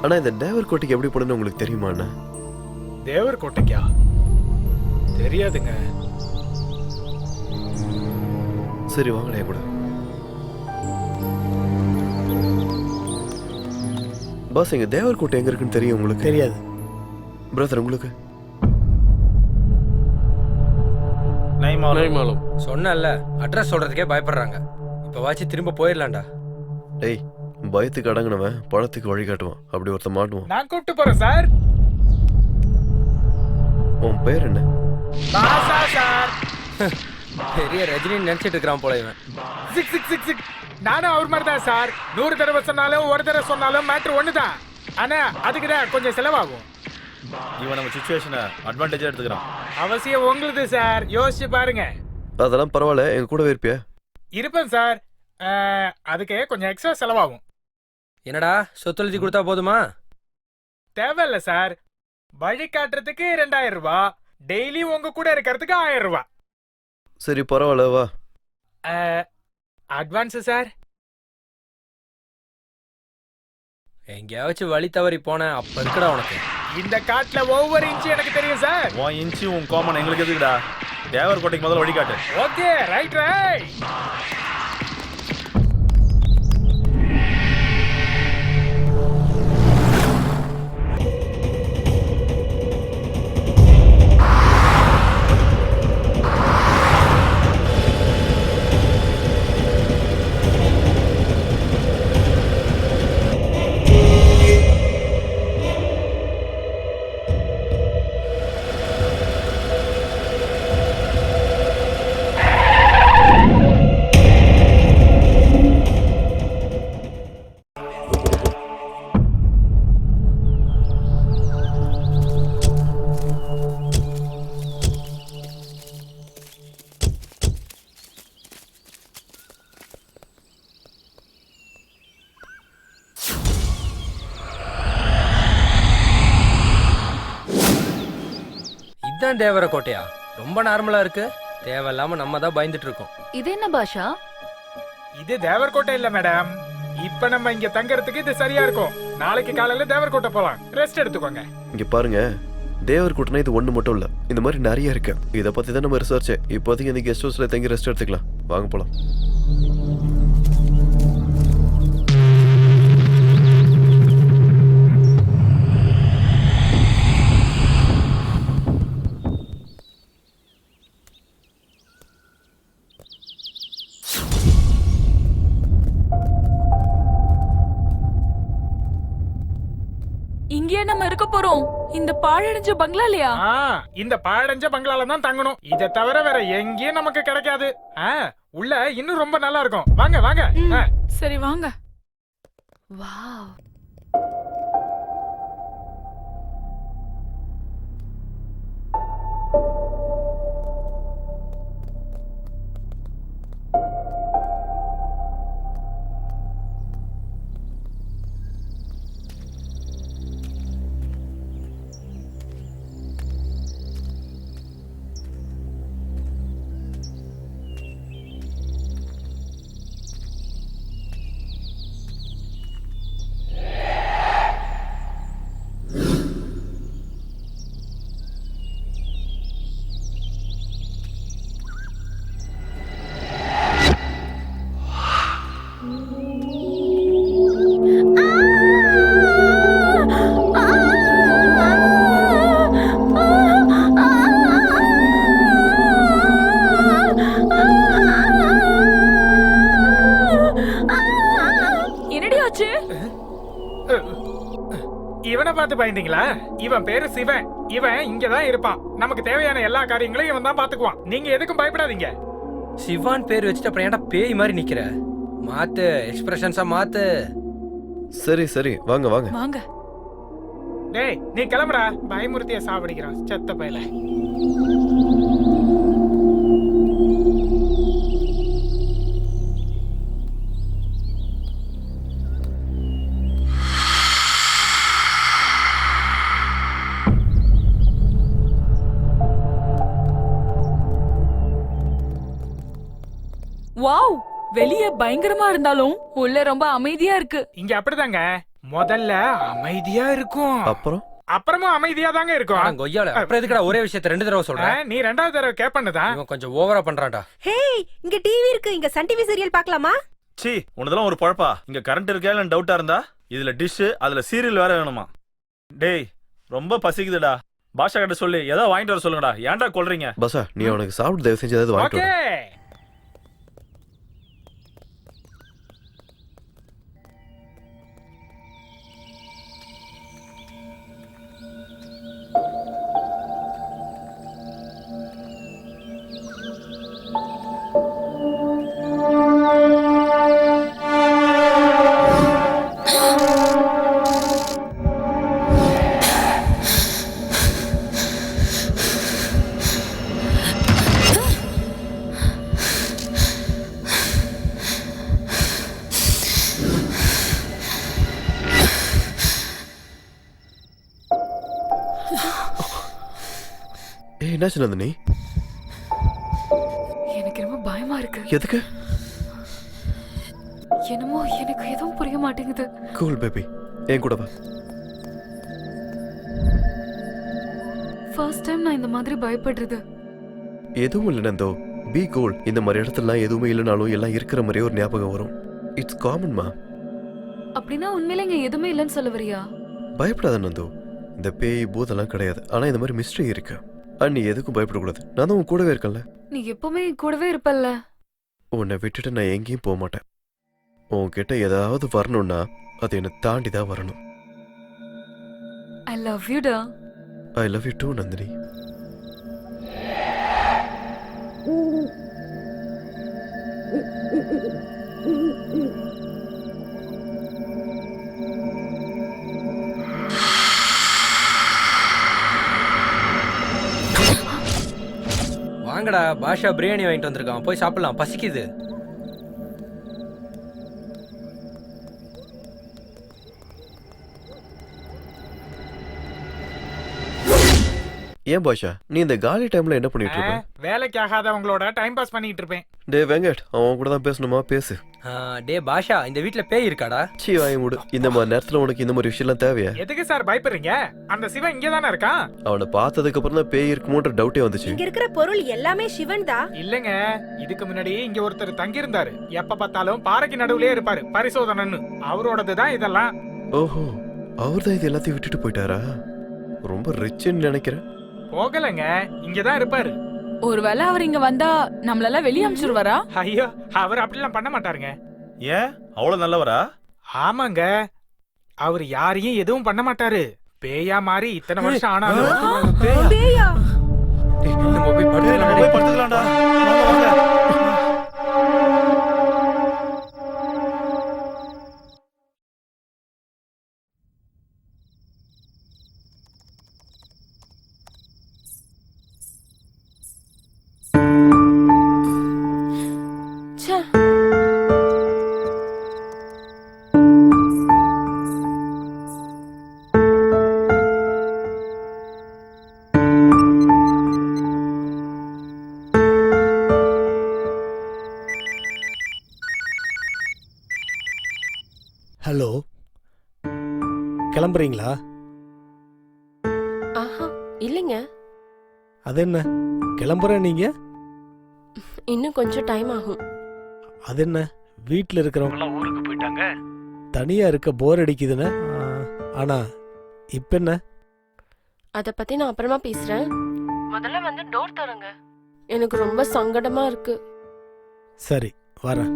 ஆனா இந்த தேவர் கோட்டைக்கு எப்படி போடணும்னு உங்களுக்கு தெரியுமா அண்ணா? தேவர் கோட்டைக்கா? தெரியாதுங்க. சரி வாங்கடா என் கூட. பாஸ், எங்க தேவர் கோட்டை எங்க இருக்குன்னு தெரியும் உங்களுக்கு? தெரியாது. பிரதர் உங்களுக்கு? நைமாலம். சொன்னல அட்ரஸ் சொல்றதுக்கே பயப்படுறாங்க. இப்ப வாச்சு திரும்ப போயிடலாம்டா. டேய், பயத்துக்கு அடங்கினவன் பழத்துக்கு வழி காட்டுவான். அப்படி ஒருத்த மாட்டுவான். நான் கூப்பிட்டு போறேன் சார். உன் பேர் என்ன? பாசா சார். பெரிய ரஜினி நினைச்சிட்டு இருக்கிறான் போல இவன். 666 நானும் அவர் மாதிரி தான் சார். 100 தடவை சொன்னாலும் ஒரு தடவை சொன்னாலும் மேட்ரு ஒண்ணுதான். ஆனா அதுக்கு தான் கொஞ்சம் செலவாகும். இவன் நம்ம சிச்சுவேஷனை அட்வான்டேஜா எடுத்துக்கிறான். அவசியம் உங்களுது சார், யோசிச்சு பாருங்க. அதெல்லாம் பரவாயில்ல, எங்க கூடவே இருப்பியா? இருப்பேன் சார். அதுக்கு கொஞ்சம் எக்ஸ்ட்ரா செலவாகும். என்னடா சொத்து எழுதி கொடுத்தா போதுமா? தேவையில்ல சார். வழி காட்டுறதுக்கு 2000 ரூபாய், டெய்லி உங்க கூட இருக்கிறதுக்கு 1000 ரூபாய். சரி பரவாயில்ல, வா. Advance sir. எங்கேயாச்சும் வழி தவறி போன அப்ப இருக்கடா உனக்கு. இந்த காட்டுல ஒவ்வொரு இன்ச்சு எனக்கு தெரியும் சார். உன் இன்ச்சு உன் காமன் எங்களுக்கு எதுக்குடா? தேவர் கோட்டைக்கு முதல்ல வழிகாட்டு. Okay, right right. இதுதான் தேவர கோட்டையா? ரொம்ப நார்மலா இருக்கு. தேவையில்லாம நம்ம தான் பயந்துட்டு இருக்கோம். இது என்ன பாஷா? இது தேவர்கோட்டை இல்ல மேடம். இப்ப நம்ம இங்க தங்கறதுக்கு இது சரியா இருக்கும். நாளைக்கு காலையில தேவர்கோட்டை போலாம். ரெஸ்ட் எடுத்துக்கோங்க. இங்க பாருங்க, தேவர் கூட்டணா இது ஒண்ணு மட்டும் இல்ல, இந்த மாதிரி நிறைய இருக்கு. இதை பத்தி தான் நம்ம ரிசர்ச். இப்போதைக்கு இந்த கெஸ்ட் ஹவுஸ்ல தங்கி ரெஸ்ட் எடுத்துக்கலாம். வாங்க போலாம். இங்கேயே நம்ம இருக்க போறோம், இந்த பாழடைஞ்ச பங்களாலையா? இந்த பாழடைஞ்ச பங்களால தான் தங்கணும். இதை தவிர வேற எங்கேயும் நமக்கு கிடைக்காது. உள்ள இன்னும் ரொம்ப நல்லா இருக்கும். வாங்க வாங்க. சரி வாங்க. வாவ், என்னடி ஆச்சு? இவனை பார்த்து பயந்தீங்களா? இவன் பேரு சிவன். இவன் இங்கதான் இருப்பான். நமக்கு தேவையான எல்லா காரியங்களையும் இவன் தான் பாத்துக்குவான். நீங்க எதுக்கும் பயப்படாதீங்க. சிவான் பேர் வச்சுட்டு அப்புறம் ஏன்டா பேய் மாதிரி நிக்கிற? மாத்து எக்ஸ்பிரஷன்ஸா மாத்து. சரி சரி வாங்க வாங்க வாங்க. டேய் நீ கிளம்புறா. பயமுறுத்திய சாவடிக்கிறான் செத்த பயல. வாவ், வெளிய பயங்கரமா இருந்தாலும் உள்ள ரொம்ப அமைதியா இருக்கு. இங்க அப்படிதாங்க. முதல்ல அமைதியா இருக்கும், அப்புறமும் அமைதியா தாங்க இருக்கும். கொய்யால அப்புறம் எதுக்குடா ஒரே விஷயத்தை 2 தடவை சொல்றேன்? நீ 2வது தடவை கேப்பன்னதான். இவன் கொஞ்சம் ஓவரா பண்றான்டா. ஹேய், இங்க டிவி இருக்கு. இங்க சன் டிவி சீரியல் பார்க்கலாமா? சீ, உனதெல்லாம் ஒரு பழப்பா. இங்க கரண்ட் இருக்கா இல்ல டவுட்டா இருந்தா? இதுல டிஷ், அதுல சீரியல் வேற வேணுமா? டேய் ரொம்ப பசிக்குதுடா. பாஷா கிட்ட சொல்லி ஏதோ வாங்கிட்டு வர சொல்லுங்கடா. ஏன்டா கொல்றீங்க? பாஷா நீ அவனுக்கு சாப்பிட்டு தயவு செஞ்சு ஏதாவது வாங்கிட்டு வா. என்னாச்சு நந்தினி? எனக்கு ரொம்ப பயமா இருக்கு. எதுக்கு? என்னமோ எனக்கு எதுவும் புரிய மாட்டேங்குது. கூல் பேபி, என் கூட வா. ஃபர்ஸ்ட் டைம் நான் இந்த மாதிரி பயப்படுறது. எதுவும் இல்லை நந்தோ, பி கூல். இந்த மாதிரி இடத்துலலாம் எதுவுமே இல்லைனாலும் எல்லாம் இருக்கிற மாதிரியே ஒரு ஞாபகம் வரும். இட்ஸ் காமன்மா. அப்படின்னா உண்மையில இங்க எதுவுமே இல்லைன்னு சொல்ல வரியா? பயப்படாத நந்தோ, இந்த பேய் பூதெல்லாம் கிடையாது. ஆனா இந்த மாதிரி மிஸ்ட்ரி இருக்கு. நீ எதுக்கும் பயப்படக்கூடாது. நான் தான் உன் கூடவே இருக்கேன்ல. நீ எப்பவுமே கூடவே இருப்பல்ல. உன்னை விட்டுட்டு நான் எங்கேயும் போக மாட்டேன். உன்கிட்ட ஏதாவது வரணும்னா அது என்னை தாண்டி தான் வரணும். I love you டா. I love you too Nandini. வாங்கடா, பாஷா பிரியாணி வாங்கிட்டு வந்திருக்கான். போய் சாப்பிடலாம், பசிக்குது. ஏன் பாஷா, நீ இந்த காலி டைம்ல என்ன பண்ணிட்டு இருக்க? வேலைக்கு ஆகாதவங்களோட டைம் பாஸ் பண்ணிட்டு இருப்பேன். டே வெங்கட், அவன் கூட தான் பேசணுமா? பேசு. டே பாஷா, இந்த வீட்ல பேய் இருக்காடா? சீ வாய் மூடு. இந்த மாதிரி நேரத்துல உனக்கு இந்த மாதிரி விஷயம்லாம் தேவையா? எதுக்கு சார் பயப்படுறீங்க? அந்த சிவன் இங்க தானே இருக்கான். அவனை பார்த்ததுக்கு அப்புறம் தான் பேய் இருக்குமோன்ற டவுட்டே வந்துச்சு. இங்க இருக்கிற பொருள் எல்லாமே சிவன் தான். இல்லங்க, இதுக்கு முன்னாடி இங்க ஒருத்தர் தங்கி இருந்தாரு. எப்ப பார்த்தாலும் பாறைக்கு நடுவுலயே இருப்பாரு, பரிசோதனன்னு. அவரோடது தான் இதெல்லாம். ஓஹோ, அவர் தான் இது எல்லாத்தையும் விட்டுட்டு போயிட்டாரா? ரொம்ப ரிச்சுன்னு நினைக்கிறேன். போகலங்க, இங்கதான் இருப்பாரு. ஒருவேளை அவர் இங்க வந்தா நம்மளெல்லாம் வெளிய அனுப்பிச்சிருவாரா? ஐயோ, அவர் அப்படிலாம் பண்ண மாட்டாருங்க. ஏன் அவ்வளவு நல்லவரா? ஆமாங்க, அவர் யாரையும் எதுவும் பண்ண மாட்டாரு. பேயா மாறி இத்தனை வருஷம் ஆனாலும் பேயா? நம்ம போய் படுத்துக்கலாம்டா. வாங்க, வாங்க. ச்சே. ஹலோ, கிளம்புறீங்களா? ஆஹா இல்லைங்க, அது என்ன கிளம்புறேன் நீங்க? இன்னும் கொஞ்சம் டைம் ஆகும். அது என்ன, வீட்டில் இருக்கிறவங்கலாம் ஊருக்கு போயிட்டாங்க, தனியா இருக்க போர் அடிக்குதுன்னு. ஆனா இப்ப என்ன? அத பத்தி நான் அப்புறமா பேசுறேன். முதல்ல வந்து டோர் தரங்க. எனக்கு ரொம்ப சங்கடமா இருக்கு. சரி, வரேன்.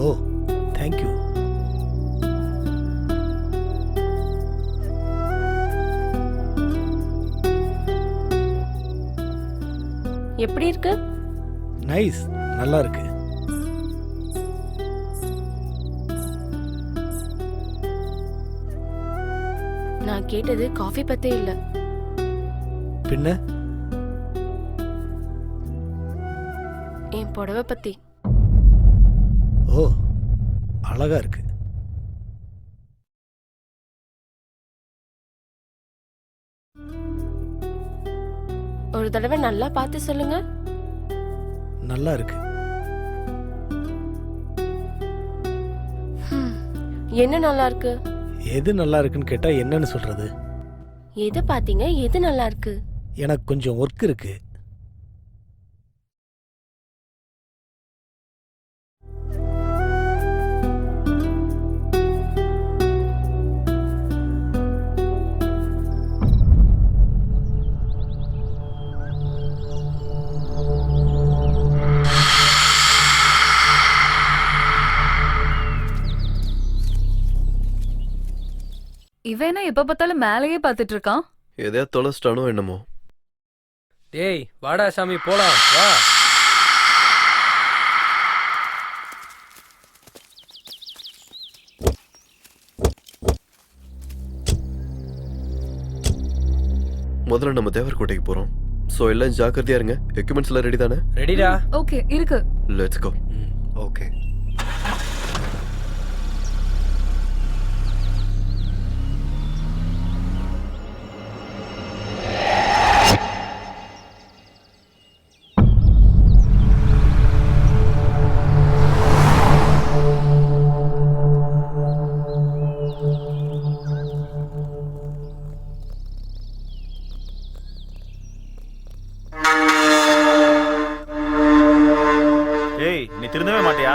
ஓ, தேங்க்யூ. எப்படி இருக்கு? நைஸ், நல்லா இருக்கு. நான் கேட்டது காஃபி பத்தி இல்ல. பின்ன? என் புடவை பத்தி. ஓ, அழகா இருக்கு. ஒரு தடவை நல்லா பார்த்து சொல்லுங்க. நல்லா இருக்கு. என்ன நல்லா இருக்கு? எது நல்லா இருக்குன்னு கேட்டா என்னன்னு சொல்றது? எதை பாத்தீங்க? எது நல்லா இருக்கு? எனக்கு கொஞ்சம் ஒர்க் இருக்கு. இவன் என்ன எப்ப பார்த்தாலும் மேலேயே பார்த்துட்டு இருக்கான்? எதையா தொலைச்சிட்டானோ என்னமோ. டேய் வாடா சாமி போலாம் வா. முதல்ல நம்ம தேவர்கோட்டைக்கு போறோம். சோ எல்லாம் ஜாக்கிரதையா இருங்க. எக்யூப்மெண்ட்ஸ் எல்லாம் ரெடி தானே? ரெடிடா. ஓகே, இருக்கு. Let's go. ஓகே. ஏய், நீ திருந்தவே மாட்டியா?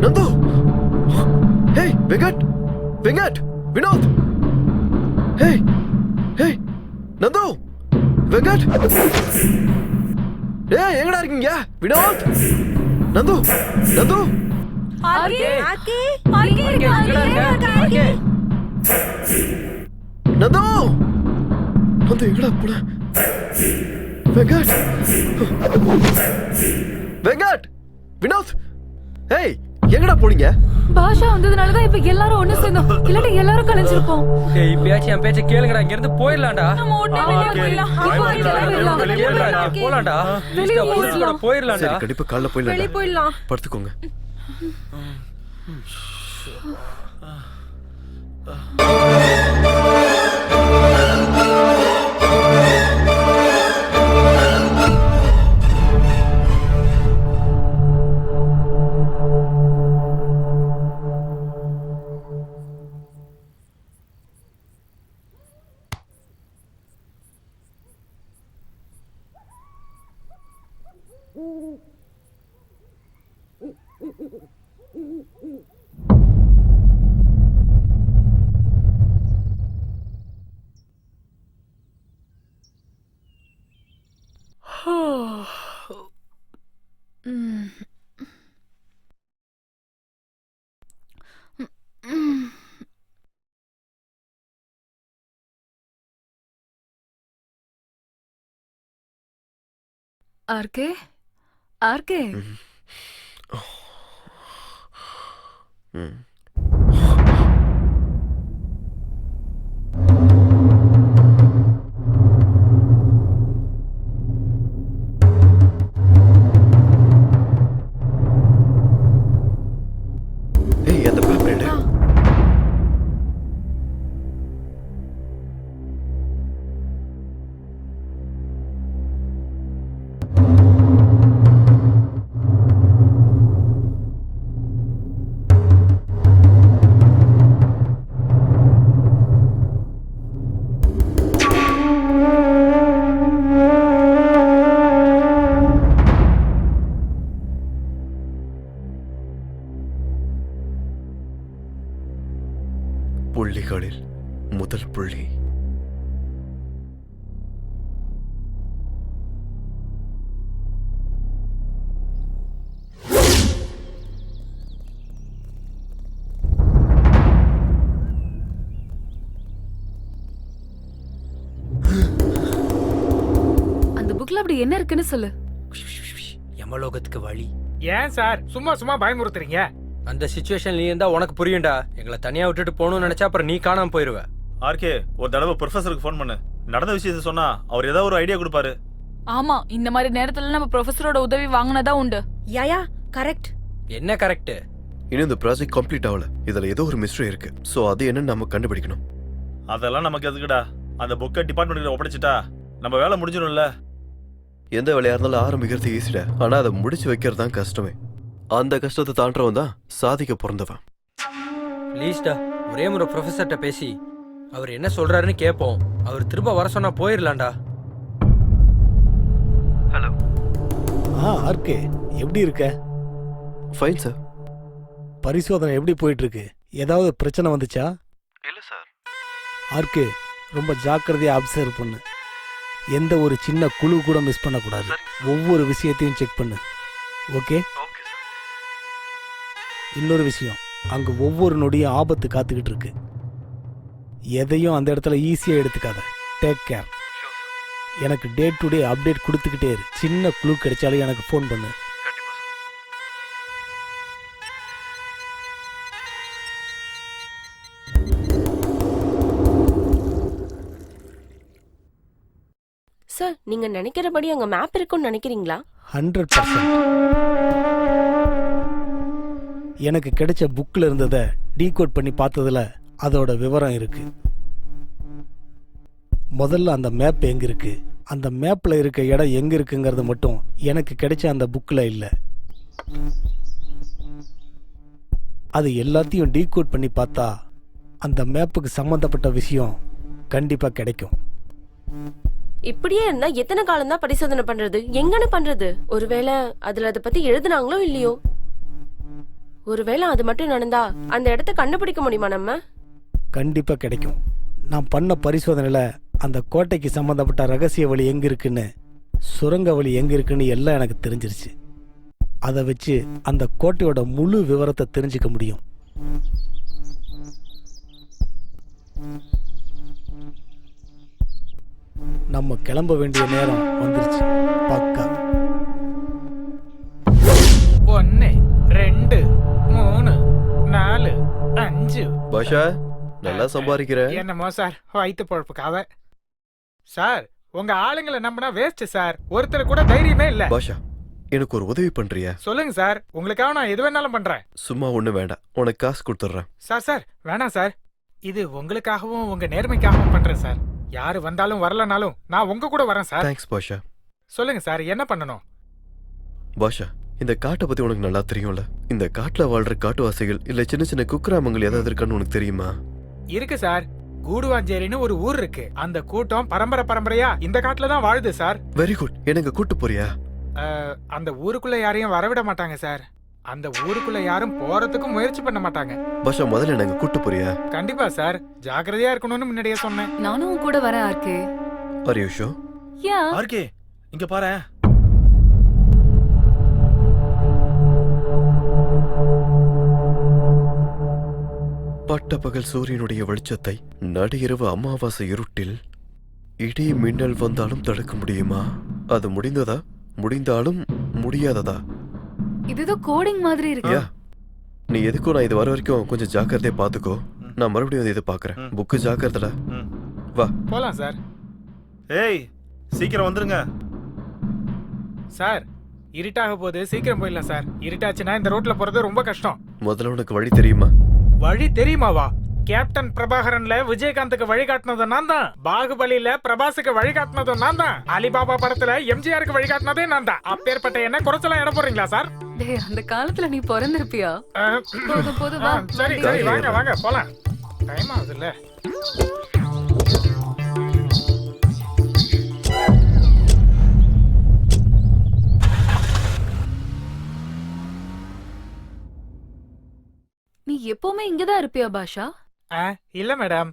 நந்து! ஹே வெங்கட்! வெங்கட்! வினோத்! ஹே! ஹே! நந்து! வெங்கட்! ஏய் எங்கடா இருக்கீங்க? வினோத்! நந்து! நந்து! ஆர்கே ஆர்கே ஆர்கே ஆர்கே நந்து! நந்து எங்கடா போன? வெங்கட்! வெங்கட்! வினோத்! ஏய் எங்கடா போனீங்க? பாஷா வந்ததுனாலதான் இப்ப எல்லாரும் ஒண்ணு சேர்ந்தோம். இல்லாட்டி எல்லாரும் கலைஞ்சிருப்போம். டேய் இப்பயாச்சும் என் பேச்ச கேளுங்கடா. இங்க இருந்து போயிடலாம்டா. நம்ம உடனே வெளியே போயிடலாம். கேளுடா, போலாம்டா. வெளியே புடிச்சுக்கூட போயிடலாம்டா. சரி கண்டிப்பா காலைல வெளிய போயிடலாம். போயிடலாம். படுத்துக்கோங்க. ஆர்கே ஆர்கே ம். ஏய் அந்த பேப்பர் எடு. புள்ளிகளில் முதல் புள்ளி. அந்த புக்ல அப்படி என்ன இருக்குன்னு சொல்லு. யமலோகத்துக்கு வழி. ஏன் சார் சும்மா சும்மா பயமுறுத்துறீங்க? அந்த சிச்சுவேஷன் நீ இருந்தா உனக்கு புரியும்டா. எங்களை தனியா விட்டுட்டு போகணும்னு நினைச்சா அப்புறம் நீ காணாம போயிருவ. ஆர்கே ஒரு தடவை ப்ரொஃபஸருக்கு ஃபோன் பண்ணு. நடந்த விஷயத்தை சொன்னா அவர் ஏதாவது ஒரு ஐடியா கொடுப்பாரு. ஆமா, இந்த மாதிரி நேரத்துல நம்ம ப்ரொஃபஸரோட உதவி வாங்கினதா உண்டு. யாயா கரெக்ட். என்ன கரெக்ட்? இன்னும் இந்த ப்ராஜெக்ட் கம்ப்ளீட் ஆகல. இதுல ஏதோ ஒரு மிஸ்டரி இருக்கு. சோ அது என்னன்னு நம்ம கண்டுபிடிக்கணும். அதெல்லாம் நமக்கு எதுக்குடா? அந்த புக்கை டிபார்ட்மெண்ட்ல ஒப்படைச்சிட்டா நம்ம வேலை முடிஞ்சிடும்ல. எந்த வேலையா இருந்தாலும் ஆரம்பிக்கிறது ஈஸிடா. ஆனா அதை முடிச்சு வைக்கிறது தான் கஷ்டமே. அந்த கஷ்டத்தை தாண்டவன் தான் சாதிக்க பிறந்தவன். ப்ளீஸ்டா, ஒரே முறை ப்ரொஃபஸர்கிட்ட பேசி அவர் என்ன சொல்றாருன்னு கேட்போம். அவர் திரும்ப வர சொன்னா போயிடலாம்டா. ஹலோ. ஆர்கே எப்படி இருக்க? Fine sir. பரிசோதனை எப்படி போயிட்டு இருக்கு? ஏதாவது பிரச்சனை வந்துச்சா? இல்ல சார். ஆர்கே ரொம்ப ஜாக்கிரதையா அப்சர்வ் பண்ணு. எந்த ஒரு சின்ன குழு கூட மிஸ் பண்ணக்கூடாது. ஒவ்வொரு விஷயத்தையும் செக் பண்ணு. ஓகே? இன்னொரு விஷயம், அங்க ஒவ்வொரு நொடியும் ஆபத்து காத்துக்கிட்டு இருக்கு. எதையும் அந்த இடத்துல ஈஸியா எடுத்துக்காத. Take care. எனக்கு டே டு டே அப்டேட் கொடுத்துக்கிட்டே இரு. சின்ன குழு கிடைச்சாலும் எனக்கு ஃபோன் பண்ணு. சார், நீங்க நினைக்கிறபடி அங்க மேப் இருக்கும்னு நினைக்கிறீங்களா? 100%. எனக்கு கிடைச்ச புக்கில் இருந்ததை டீகோட் பண்ணி பார்த்ததுல அதோட விவரம் இருக்கு. முதல்ல அந்த மேப் எங்க இருக்கு, அந்த மேப்ல இருக்க இடம் எங்க இருக்குங்கிறது மட்டும் எனக்கு கிடைச்ச அந்த புக்கில் இல்லை. அது எல்லாத்தையும் டீகோட் பண்ணி பார்த்தா அந்த மேப்புக்கு சம்பந்தப்பட்ட விஷயம் கண்டிப்பா கிடைக்கும். இப்படியே இருந்தா எத்தனை காலம் தான் பரிசோதனை பண்றது? எங்கன்னு பண்றது? ஒருவேளை அதுல அதை பத்தி எழுதுனாங்களோ இல்லையோ? ஒருவேளை அது மட்டும் நடந்தா அந்த இடத்த கண்டுபிடிக்க முடியுமா நம்ம? கண்டிப்பாக கிடைக்கும். நான் பண்ண பரிசோதனையில் அந்த கோட்டைக்கு சம்மந்தப்பட்ட ரகசிய வழி எங்கே இருக்குன்னு, சுரங்க வழி எங்கே இருக்குன்னு எல்லாம் எனக்கு தெரிஞ்சிருச்சு. அதை வச்சு அந்த கோட்டையோட முழு விவரத்தை தெரிஞ்சுக்க முடியும். நம்ம கிளம்ப வேண்டிய நேரம் வந்துருச்சு. பக்கா 1 2 3 4 5. பாஷா நல்லா சம்பாதிக்கிற. என்னமோ சார் வயிற்று பொழப்புக்காக. சார் உங்க ஆளுங்களை நம்பினா வேஸ்ட் சார். ஒருத்தர் கூட தைரியமே இல்ல. பாஷா எனக்கு ஒரு உதவி பண்றியா? சொல்லுங்க சார், உங்களுக்காக நான் எது வேணாலும் பண்றேன். சும்மா ஒண்ணு வேண்டாம், உனக்கு காசு கொடுத்துட்றேன். சார் வேணாம் சார். இது உங்களுக்காகவும் உங்க நேர்மைக்காகவும் பண்றேன் சார். யாரு வந்தாலும் வரலனாலும் நான் உங்க கூட வரேன் சார். தேங்க்ஸ் பாஷா. சொல்லுங்க சார், என்ன பண்ணணும்? பாஷா இந்த காட்டை பத்தி உனக்கு நல்லா தெரியும்ல. இந்த காட்டுல வாழ்ற காட்டுவாசிகள் இல்ல சின்ன சின்ன குக்கிராமங்கள் ஏதாவது இருக்கான்னு உனக்கு தெரியுமா? இருக்கு சார். கூடுவாஞ்சேரின்னு ஒரு ஊர் இருக்கு. அந்த கூட்டம் பரம்பரையா இந்த காட்டுல தான் வாழுது சார். Very good. எனக்கு கூட்டு போறியா? அந்த ஊருக்குள்ள யாரையும் வரவிட மாட்டாங்க சார். அந்த ஊருக்குள்ள யாரும் போறதுக்கும் முயற்சி பண்ண மாட்டாங்க. பாஷா முதல்ல எனக்கு கூட்டு போறியா? கண்டிப்பா சார், ஜாக்கிரதையா இருக்கணும்னு முன்னாடியே சொன்னேன். நானும் உன் கூட வரேன் RK. Are you sure? Yeah. RK இங்க பாரு. பட்டப்பகல் சூரியனுடைய வெளிச்சத்தை நடுஇரவு அமாவாசை இருட்டில் இடி மின்னல் வந்தாலும் தடுக்க முடியுமா? அது முடிந்ததா? முடிந்தாலும் முடியாததா? இதுதான் கோடிங் மாதிரி இருக்கு. நீ எதுக்கும் நான் இது வர வரைக்கும் கொஞ்சம் ஜாக்கிரதையா பாத்துக்கோ. நான் மறுபடியும் வந்து இதை பாக்குறேன். புக்கு ஜாக்கிரதடா. வா போலாம் சார். ஏய் சீக்கிரம் வந்துருங்க சார். இருட்டாக போது சீக்கிரம் போயிடலாம் சார். இருட்டாச்சுன்னா இந்த ரோட்ல போறது ரொம்ப கஷ்டம். முதல்ல உனக்கு வழி தெரியுமா? வழி தெரியுமாவா? கேப்டன் பிரபாகரன்ல விஜயகாந்துக்கு வழிகாட்டினது நான் தான். பாகுபலியில பிரபாஸுக்கு வழிகாட்டினதும் நான் தான். அலிபாபா படத்துல எம்ஜிஆருக்கு வழிகாட்டினதே நான் தான். அப்பேற்பட்ட என்ன குறைச்சலாம் இட போறீங்களா சார்? டேய் அந்த காலத்துல நீ பிறந்திருப்பியா? போதும் வா. சரி வாங்க போலாம். டைம் ஆகுதுல்ல. நீ எப்பவுமே இங்கதான் இருப்பியா பாஷா? இல்ல மேடம்,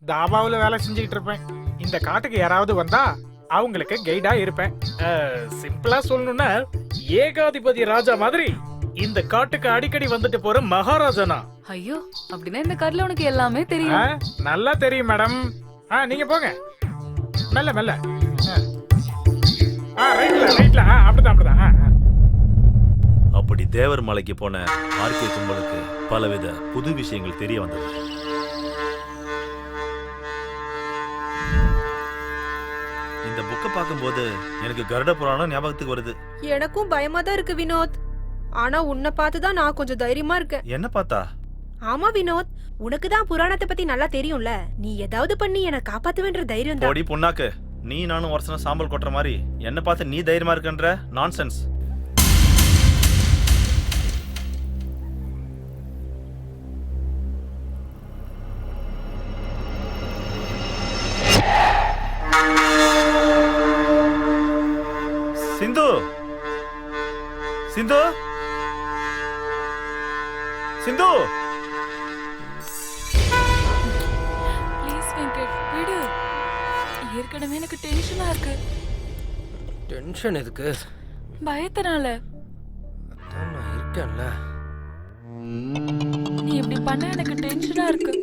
தாபாவுல வேலை செஞ்சுக்கிட்டு இருப்பேன். இந்த காட்டுக்கு யாராவது வந்தா அவங்களுக்கு கைடா இருப்பேன். சிம்பிளா சொல்லணும்னா ஏகாதிபதி ராஜா மாதிரி இந்த காட்டுக்கு அடிக்கடி வந்துட்டு போற மகாராஜனா. ஐயோ அப்படின்னா இந்த காட்டுல உனக்கு எல்லாமே தெரியும். நல்லா தெரியும் மேடம். நீங்க போங்க மெல்ல. ரைட்ல அப்படிதான். அப்படி தேவர் மலைக்கு போன ஆர்கே கும்பலுக்கு பலவித புது விஷயங்கள் தெரிய வந்தது. இந்த புக்கை பார்க்கும்போது எனக்கு கருட புராணம் ஞாபகத்துக்கு வருது. எனக்கும் பயமா தான் இருக்கு வினோத். ஆனா உன்னை பார்த்துதான் நான் கொஞ்சம் தைரியமா இருக்கேன். என்ன பார்த்தா? ஆமா வினோத், உனக்கு தான் புராணத்தை பத்தி நல்லா தெரியும்ல. நீ ஏதாவது பண்ணி என்ன காப்பாத்துவேன்ற தைரியம் தான். போடி பொண்ணாக்கு, நீ நானும் வருஷம் சாம்பல் கொட்டுற மாதிரி என்ன பார்த்து நீ தைரியமா இருக்கன்ற நான்சென்ஸ். சிந்து சிந்து சிந்து ப்ளீஸ் வெங்கட் விடு. ஏற்கனவே எனக்கு டென்ஷனா இருக்கு. டென்ஷன் எதுக்கு? பயத்தினால. அதான் நான் இருக்கேன்ல. நீ இப்படி பண்ண எனக்கு டென்ஷனா இருக்கு.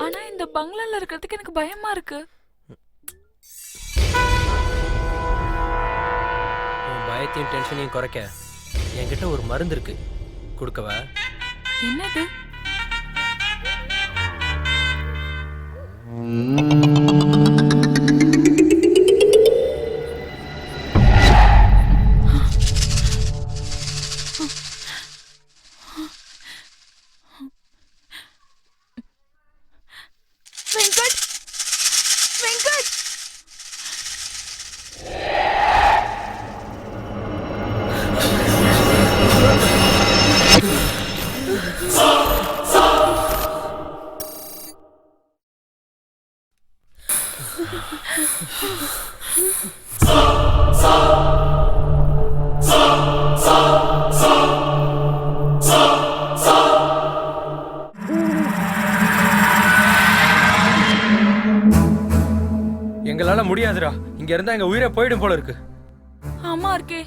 ஆனா இந்த பங்களால இருக்கிறதுக்கு எனக்கு பயமா இருக்கு. பயத்தையும் டென்ஷனையும் குறைக்க என்கிட்ட ஒரு மருந்து இருக்கு, கொடுக்கவா? என்னது? வெங்கட் வெங்கட் Sa எங்களால முடியாதுடா. இங்க இருந்தா எங்க உயிரை போயிடும் போல இருக்கு. ஆமா இருக்கே,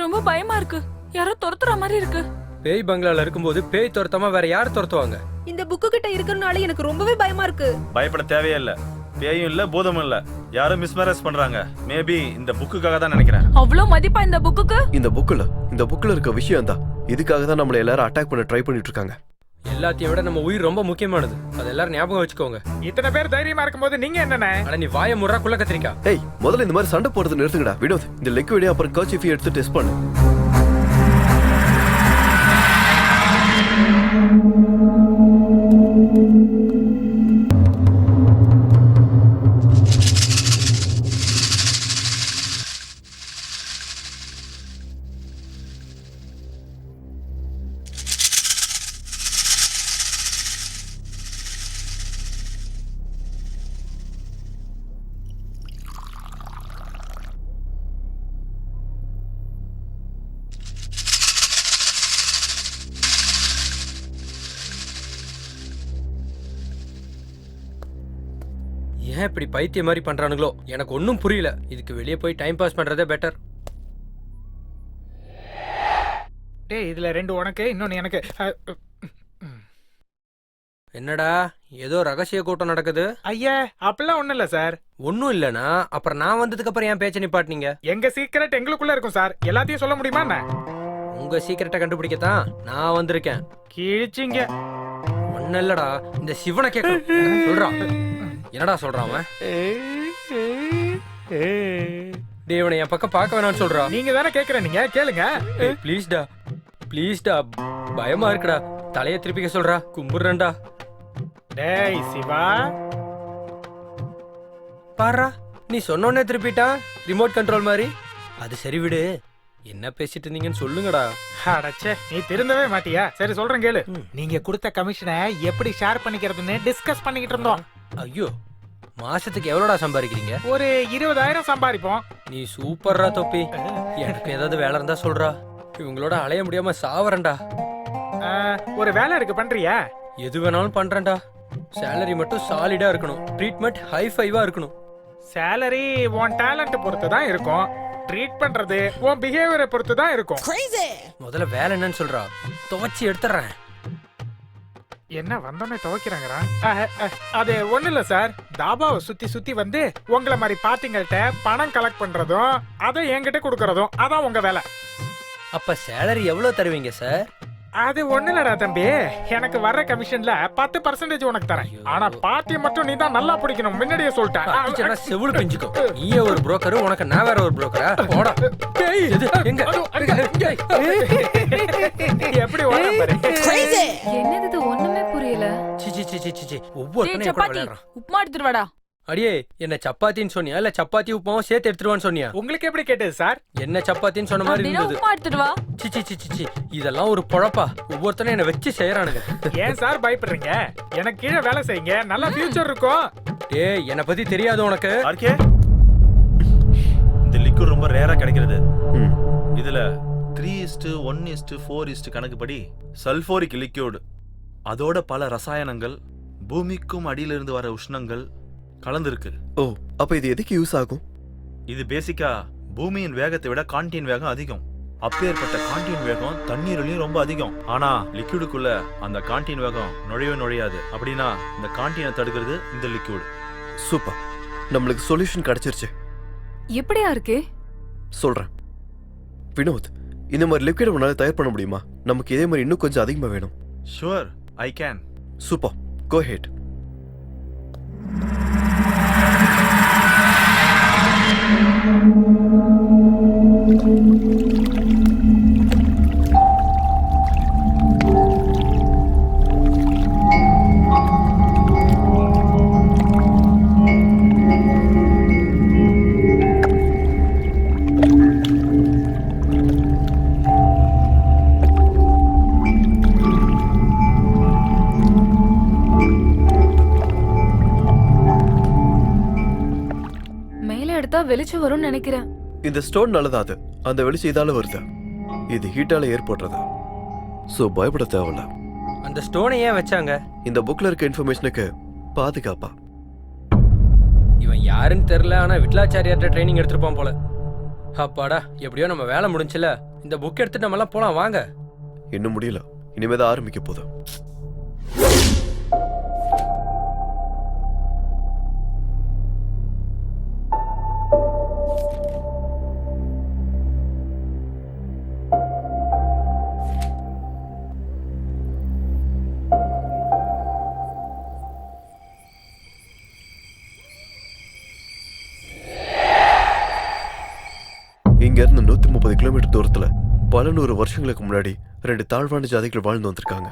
ரொம்ப பயமா இருக்கு. யாரோ துரத்துற மாதிரி இருக்கு. பேய் பங்களால இருக்கும்போது பேய் துரத்தாம வேற யார் துரத்துவாங்க? இந்த புக்கு கிட்ட இருக்கறனால எனக்கு ரொம்பவே பயமா இருக்கு. பயப்பட தேவையே இல்ல. பேயும் இல்ல பூதமும் இல்ல. யாரும் மிஸ்மேரேஜ் பண்றாங்க. மேபி இந்த புக்குக்காக தான் நினைக்கிறேன். அவ்வளவு மதிப்பா இந்த புக்குக்கு? இந்த புக்ல இருக்க விஷயம் தான். இதுக்காக தான் நம்மள எல்லாரும் அட்டாக் பண்ண ட்ரை பண்ணிட்டு இருக்காங்க. எல்லாத்தையும் விட நம்ம உயிர் ரொம்ப முக்கியமானது. அது எல்லாரும் ஞாபகம் வச்சுக்கோங்க. இத்தனை பேர் தைரியமா இருக்கும்போது நீங்க என்னண்ணே? அட நீ வாயை முறா குள்ள கத்திரிக்கா. ஏய், முதல்ல இந்த மாதிரி சண்டை போடுறது நிறுத்துங்கடா. வினோத், இந்த லிக்விட் அப்புறம் கர்ச்சீஃப் எடுத்து டெஸ்ட் பண்ணு. ஏன் இப்படி பைத்திய மாதிரி பண்றானுங்களோ எனக்கு ஒன்னும் புரியல. இதுக்கு வெளியே போய் டைம் பாஸ் பண்றதே பெட்டர். டேய் இதுல 2 உனக்கு, இன்னொன்னு எனக்கு. என்னடா ஏதோ ரகசிய கூட்டம் நடக்குது? ஐயா அப்பெல்லாம் ஒண்ணும் இல்ல சார். ஒன்னும் இல்லனா அப்புறம் நான் வந்ததுக்கு அப்புறம் ஏன் பேச்ச நிப்பாட்டினீங்க? எங்க சீக்ரெட் எங்களுக்குள்ள இருக்கும் சார். எல்லாத்தையும் சொல்ல முடியுமா என்ன? உங்க சீக்கிரட்டை கண்டுபிடிக்கத்தான் நான் வந்திருக்கேன். கிழிச்சிங்க. ஒன்னும் இல்லடா, இந்த சிவனை கேட்க சொல்றான். என்னடா சொல்றான் அவன்? டேய் இவனை என் பக்கம் பார்க்க வேணாம்னு சொல்றான். நீங்க தானே கேக்குறீங்க, கேளுங்க. ப்ளீஸ்டா ப்ளீஸ்டா, பயமா இருக்குடா. தலையை திருப்பிக்க சொல்றா, கும்பிடுறேன்டா. டேய் சிவா, பாரா நீ சொன்னோன்னே திருப்பிட்டா ரிமோட் கண்ட்ரோல் மாதிரி. அது சரி விடு, என்ன பேசிட்டு இருந்தீங்கன்னு சொல்லுங்கடா. அடச்சே நீ திருந்தவே மாட்டியா? சரி சொல்றேன் கேளு. நீங்க கொடுத்த கமிஷனை எப்படி ஷேர் பண்ணிக்கிறதுன்னு டிஸ்கஸ் பண்ணிக்கிட்டு இருந்தோம். ஐயோ, மாசத்துக்கு எவ்வளோடா சம்பாதிக்கிறீங்க? ஒரு 20,000 சம்பாதிப்போம். நீ சூப்பர்ரா தொப்பி. எனக்கு ஏதாவது வேலை இருந்தா சொல்றா. இவங்களோட அலைய முடியாம சாவறேன்டா. ஒரு வேலை இருக்கு, பண்றியா? எது வேணாலும் பண்றேன்டா. சேலரி மட்டும் சாலிடா இருக்கணும். ட்ரீட்மெண்ட் ஹை ஃபைவா இருக்கணும். சேலரி உன் டேலண்ட் பொறுத்து தான் இருக்கும். ட்ரீட் பண்றது உன் பிஹேவியரை பொறுத்து தான் இருக்கும். முதல்ல வேலை என்னன்னு சொல்றா, துவச்சி எடுத்துறேன். என்ன வந்தோடனே துவைக்கிறாங்கறா? அது ஒண்ணு இல்ல சார். தாபாவை சுத்தி சுத்தி வந்து உங்களை மாதிரி பாத்தீங்கள்ட்ட பணம் கலெக்ட் பண்றதும் அதை என்கிட்ட கொடுக்கறதும் அதான் உங்க வேலை. அப்ப சேலரி எவ்வளவு தருவீங்க சார்? அது ஒண்ணு இல்லடா தம்பி, எனக்கு வர்ற கமிஷன்ல 10% உனக்கு தரேன். ஆனா பார்ட்டியை மட்டும் நீ தான் நல்லா பிடிக்கணும், முன்னாடியே சொல்லிட்டேன். செவுளு பிஞ்சுக்கோ. நீயே ஒரு புரோக்கர், உனக்கு நான் வேற ஒரு புரோக்கரா? போடா. எங்க எப்படி ஓடுறேன் பாரு. என்னது ஒண்ணுமே புரியல. சி சி சி சி சி, ஒவ்வொருத்தனையும் கூட விளையாடுறான். உப்புமா எடுத்துட்டு வாடா. அடியே, என்ன சப்பாத்தின்னு சொன்னியா இல்ல சப்பாத்தி உப்புமாவும் சேர்த்து எடுத்துருவான்னு சொன்னியா? உங்களுக்கு எப்படி கேட்டது சார்? என்ன சப்பாத்தின்னு சொன்ன மாதிரி அப்படின்னா இருந்தது. உப்புமா எடுத்துட்டு வா. சி சி சி சி சி, இதெல்லாம் ஒரு பொழப்பா? ஒவ்வொருத்தனும் என்ன வச்சு செய்யறானுங்க. ஏன் சார் பயப்படுறீங்க? எனக்கு கீழே வேலை செய்யுங்க, நல்ல ஃபியூச்சர் இருக்கும். ஏய், என்ன பத்தி தெரியாது உனக்கு? ஆர்கே, இந்த லிக்விட் ரொம்ப ரேரா கிடைக்கிறது. இதுல 3:1:4 கணக்குப்படி சல்போரிக் லிக்விட், அதோட பல ரசாயனங்கள், பூமிக்கும் அடியிலிருந்து வர உஷ்ணங்கள் கலந்துருக்கு. ஓ, அப்ப இது எதுக்கு யூஸ் ஆகும்? இது பேசிக்கா பூமியின் வேகத்தை விட காண்டின் வேகம் அதிகம். அப்பேற்பட்ட காண்டின் வேகம் தண்ணீர்லயும் ரொம்ப அதிகம். ஆனா லிக்விடுக்குள்ள அந்த காண்டின் வேகம் நுழையாது. அப்படின்னா இந்த காண்டினை தடுக்கிறது இந்த லிக்விட். சூப்பர், நம்மளுக்கு சொல்யூஷன் கிடைச்சிருச்சு. எப்படியா இருக்கே? சொல்றேன் வினோத், இந்த மாதிரி லிக்விட் உன்னால தயார் பண்ண முடியுமா? நமக்கு இதே மாதிரி இன்னும் கொஞ்சம் அதிகமா வேணும். Sure, I can. Super, go ahead. வெளிச்சம் வரும்னு நினைக்கிறேன். இந்த ஸ்டோன் நல்லதா? அது அந்த வெளிச்சம் இதால வருது. இது ஹீட்டால ஏற்படுறது. சோ பயப்பட தேவையில்ல. அந்த ஸ்டோனை ஏன் வச்சாங்க? இந்த புக்ல இருக்க இன்ஃபர்மேஷனுக்கு பாதுகாப்பா. இவன் யாருன்னு தெரியல, ஆனா விட்லாச்சாரியார்ட்ட ட்ரைனிங் எடுத்திருப்பான் போல. அப்பாடா, எப்படியோ நம்ம வேலை முடிஞ்சுல. இந்த புக் எடுத்துட்டு நம்ம எல்லாம் போலாம் வாங்க. இன்னும் முடியல, இனிமே தான் ஆரம்பிக்க போதும். இங்க இருந்து 130 கிலோமீட்டர் தூரத்துல பல 100 வருஷங்களுக்கு முன்னாடி 2 தாழ்வான ஜாதிகள் வாழ்ந்து வந்திருக்காங்க.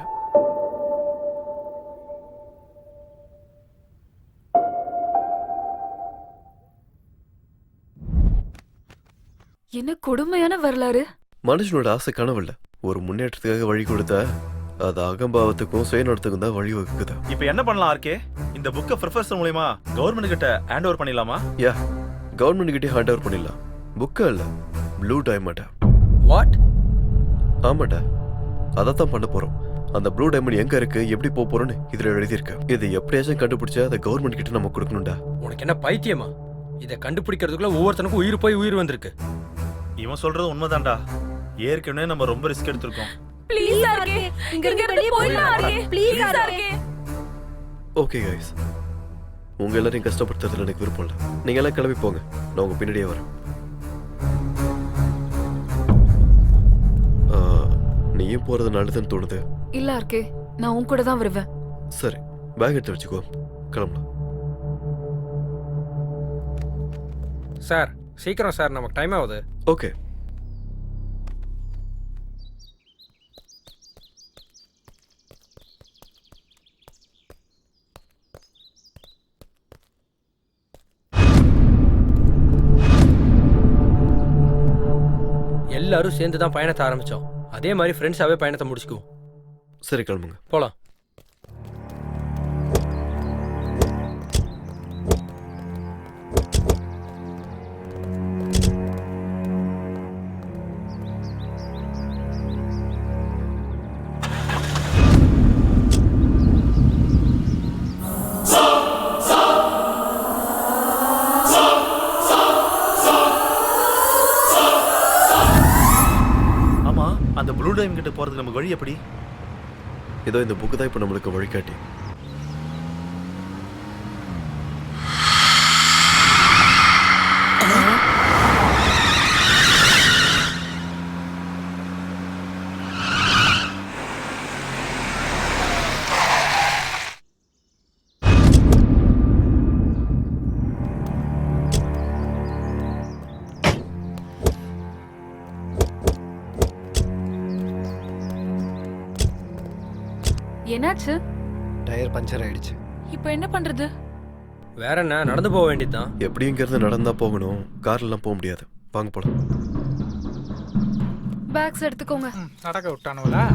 என்ன கொடுமையான வரலாறு. மனுஷனோட ஆசை கனவில்ல, ஒரு முன்னேற்றத்துக்காக வழி கொடுத்தா அது அகம்பாவத்துக்கும் சுயநலத்துக்கும் தான் வழி வகுக்குது. இப்போ என்ன பண்ணலாம் ஆர்கே? இந்த புக்கை ப்ரொஃபசர் மூலமா கவர்மெண்ட் கிட்ட ஹேண்ட் ஓவர் பண்ணிடலாமா? யா, கவர்மெண்ட் கிட்டே ஹேண்ட் ஓவர் பண்ணிடலாம். புக்கா இல்ல, ப்ளூ டைமண்டா. வாட்? ஆமாடா, அதைத்தான் பண்ண போறோம். அந்த ப்ளூ டைமண்ட் எங்க இருக்கு, எப்படி போக போறோம்னு இதுல எழுதியிருக்கு. இது எப்படியாச்சும் கண்டுபிடிச்சா அதை கவர்மெண்ட் கிட்ட நம்ம கொடுக்கணும்டா. உனக்கு என்ன பைத்தியமா? இதை கண்டுபிடிக்கிறதுக்குள்ள ஒவ்வொருத்தனுக்கும் உயிர் போய் உயிர் வந்திருக்கு. இவன் சொல்றது உண்மைதான்டா. ஏற்கனவே நம்ம ரொம்ப ரிஸ்க் எடுத்திருக்கோம். ப்ளீஸ் ஆர்கே, இங்க இருந்து போயிடலாம் RK. Please RK. Okay guys, உங்க எல்லாரையும் கஷ்டப்படுத்துறதுல எனக்கு விருப்பம் இல்லை. நீங்க எல்லாம் கிளம்பி போங்க, நான் உங்க பின்னாடியே வரேன். நீயும் போறது நல்லதுன்னு தோணுது. இல்ல ஆர்கே, நான் உன் கூட தான் வருவேன். சரி, பேக் எடுத்து வச்சுக்கோ, கிளம்பலாம். சார் சீக்கிரம் சார், நமக்கு டைம் ஆகுது. ஓகே. எல்லாரும் சேர்ந்து தான் பயணத்தை ஆரம்பிச்சோம். அதே மாதிரி ஃப்ரெண்ட்ஸாவே பயணத்தை முடிச்சுக்குவோம். சரி, கிளம்புங்க, போலாம். அந்த ப்ளூ டைம் கிட்ட போறதுக்கு நமக்கு வழி எப்படி? இதோ இந்த புக்கு தான் இப்போ நம்மளுக்கு வழிகாட்டி. என்னாச்சு? டயர் பஞ்சர் ஆயிடுச்சு. இப்போ என்ன பண்றது? வேற என்ன, நடந்து போக வேண்டியதுதான். எப்படி இங்கிருந்து நடந்தா போகணும், கார்லாம் போக முடியாது. வாங்க போலாம். பேக்ஸ் எடுத்துக்கோங்க. நடக்க விட்டானுங்களா?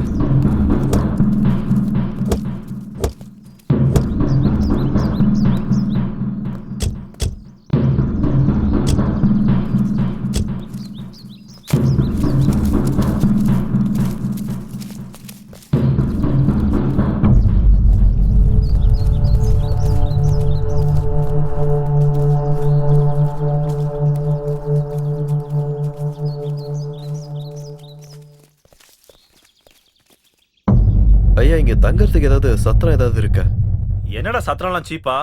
ஐயா, இங்க தங்கறதுக்கு ஏதாவது சத்திரம் ஏதாவது இருக்கா? என்னடா சத்திரம்லாம் சீப்பா?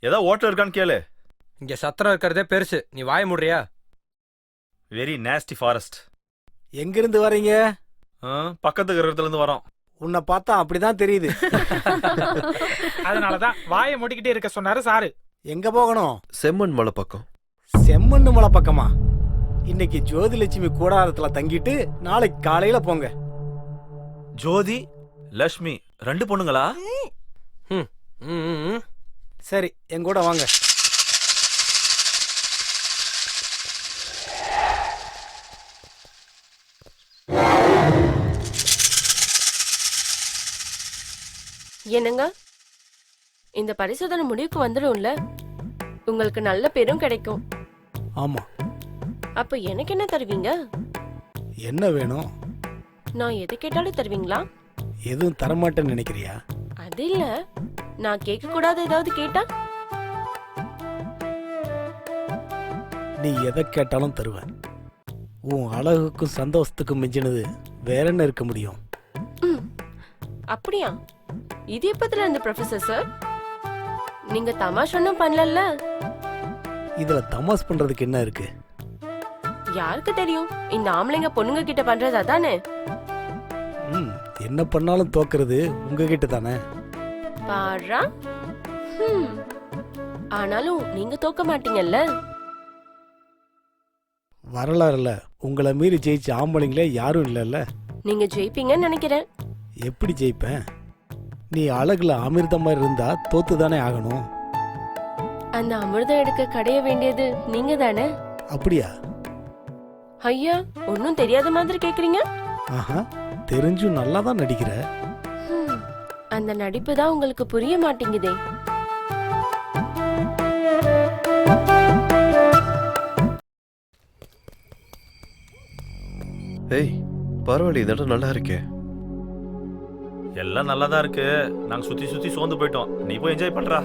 ஏதாவது ஹோட்டல் இருக்கான்னு கேளு. இங்க சத்திரம் இருக்கிறதே பெருசு, நீ வாய முடுறியா? Very nasty forest. எங்கிருந்து வரீங்க? பக்கத்து கிரகத்துல இருந்து வரோம். உன்னை பார்த்தா அப்படிதான் தெரியுது. அதனாலதான் வாயை மூடிக்கிட்டே இருக்க சொன்னாரு சாரு. எங்க போகணும்? செம்மண் மலை பக்கம். செம்மண்ணு மலை பக்கமா? இன்னைக்கு ஜோதிலட்சுமி கூடாரத்துல தங்கிட்டு நாளைக்கு காலையில போங்க. ஜோதி லட்சுமி 2 பொண்ணுங்களா? சரி, என் கூட வாங்க. என்னங்க, இந்த பரிசோதனை முடிவுக்கு வந்துடும்ல, உங்களுக்கு நல்ல பேரும் கிடைக்கும். ஆமா. அப்ப எனக்கு என்ன தருவீங்க? என்ன வேணும்? நான் எது கேட்டாலும் தருவீங்களா? எதுவும் தரமாட்டேன்னு நினைக்கிறியா? அது இல்ல, நான் கேட்க கூடாது ஏதாவது கேட்டா? நீ எதை கேட்டாலும் தருவேன். உன் அழகுக்கும் சந்தோஷத்துக்கும் மிஞ்சினது வேற என்ன இருக்க முடியும்? அப்படியா? இது எப்பத்துல இருந்து ப்ரொஃபசர் சார்? நீங்க தமாஷ் ஒன்றும் பண்ணல? இதுல தமாஷ் பண்றதுக்கு என்ன இருக்கு? யாருக்கு தெரியும், இந்த ஆம்பளைங்க பொண்ணுங்க கிட்ட பண்றது அதானே. என்ன பண்ணாலும் தோக்குறது உங்ககிட்ட தானே. பாரா. ஆனாலும் நீங்க தோக்க மாட்டீங்கல்ல. வரலாறுல உங்களை மீறி ஜெயிச்ச ஆம்பளைங்களே யாரும் இல்லைல்ல. நீங்க ஜெயிப்பீங்கன்னு நினைக்கிறேன். எப்படி ஜெயிப்பேன்? நீ அழகுல அமிர்தம் மாதிரி இருந்தா தோத்து தானே ஆகணும். அந்த அமிர்தம் எடுக்க கடைய வேண்டியது நீங்க தானே. அப்படியா? ஐயா, ஒன்னும் தெரியாத மாதிரி கேக்குறீங்க. ஆஹா, தெரிஞ்சும் நல்லா தான் நடிக்கிற. அந்த நடிப்பு தான் உங்களுக்கு புரிய மாட்டேங்குதே. ஏய், பரவாயில்ல, இந்த இடம் நல்லா இருக்கே. எல்லாம் நல்லா தான் இருக்கு. நாங்க சுத்தி சுத்தி சோர்ந்து போயிட்டோம். நீ போய் என்ஜாய் பண்றா.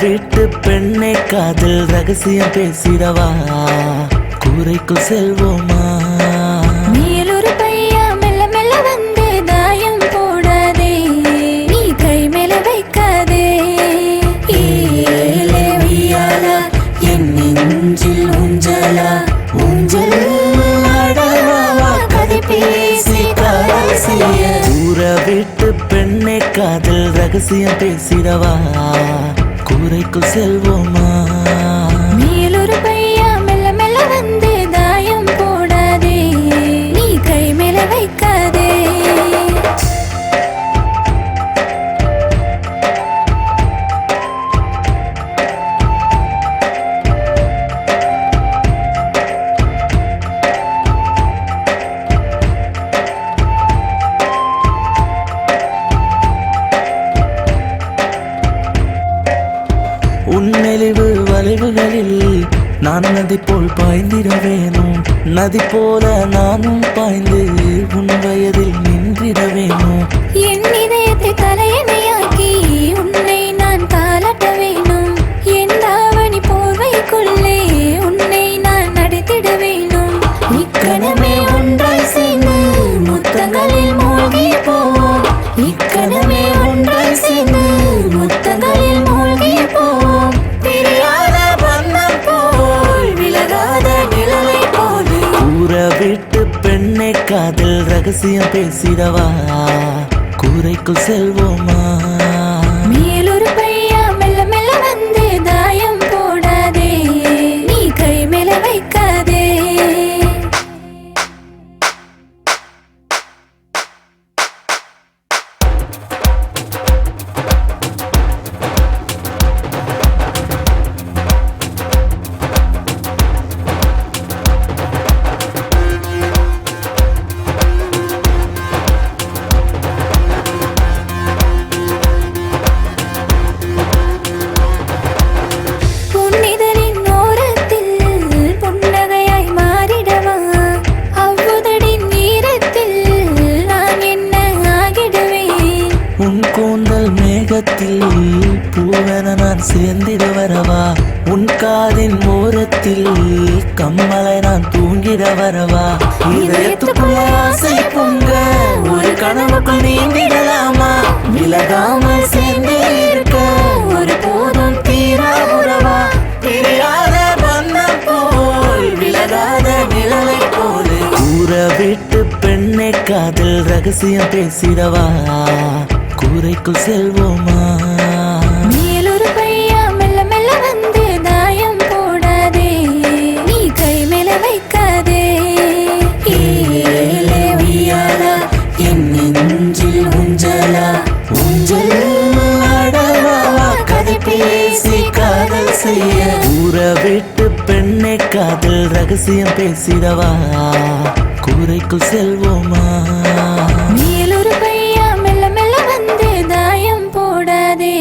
வீட்டு பெண்ணை காதல் ரகசியம் பேசிடவா, கூரைக்குள் செல்வோமா? மேலொரு பையா மெல்ல மெல்ல வந்து தாயம் போடாதே, நீ கை மேல வைக்காதே. ஏலே உய்யாலா, என் நெஞ்சில் ஊஞ்சலா, ஊஞ்சல் ஆடவா, கதை பேசி காதல் செய்ய. ஊர வீட்டு பெண்ணை காதல் ரகசியம் பேசிடவா, கூரைக்குள் செல்வோமா? மேலொரு பையா மெல்ல மெல்ல வந்து தாயம் போடாதே, நீ கை மேல வைக்காதே. உன்னெளிவு வளைவுகளில் நான் நதி போல் பாய்ந்திட வேணும், நதி போல நானும் பாய்ந்து உன் வயதில் நின்றிட வேணும். என் இதயத்தை தலையணையாக்கி உன்னை நான் தாளாட்ட வேணும், என் தாவணி போர்வைக்குள்ளே உன்னை நான் நடத்திட வேணும். இக்கணமே ஒன்றாய் சேர்ந்து முத்தங்களில் மூழ்கி போவோம், இக்கணமே ஒன்றாய் சேர்ந்து முத்தங்களில் மூழ்கி போவோம். பிரியாத பந்தம் போல் விலகாத நிழலை போல். ஊர வீட்டு பெண்ணை காதல் ரகசியம் பேசிடவா, கூரைக்குள் செல்வோமா? மேலொரு பையா மெல்ல மெல்ல வந்து தாயம் போடாதே, நீ கை மேல வைக்காதே. தூரத்தில் பூவென நான் சேர்ந்திட வரவா உன் காதின் ஓரத்தில் கம்மலை நான் தூங்கிட வரவா இதயத்துக்குள்ள ஆசை பொங்க ஒரு கனவுக்குள் நீந்திடலாமா விலகாமல் சேர்ந்தே இருக்க ஒரு போதும் தீரா உறவா பிரியாத பந்தம் போல் விலகாத நிழலை போல கூற விட்டு பெண்ணை காதல் ரகசியம் பேசிடவா கூரைக்குள் செல்வோமா மேலொரு பையா மெல்ல மெல்ல வந்து தாயம் போடாதே நீ கை மேல வைக்காதே ஏலே உய்யாலா என் நெஞ்சில் ஊஞ்சலா ஊஞ்சல் ஆடவா கதை பேசி காதல் செய்ய ஊற விட்டு பெண்ணை காதல் ரகசியம் பேசிடவா கூரைக்குள் செல்வோமா மேலொரு பையா மெல்ல மெல்ல வந்து தாயம் போடாதே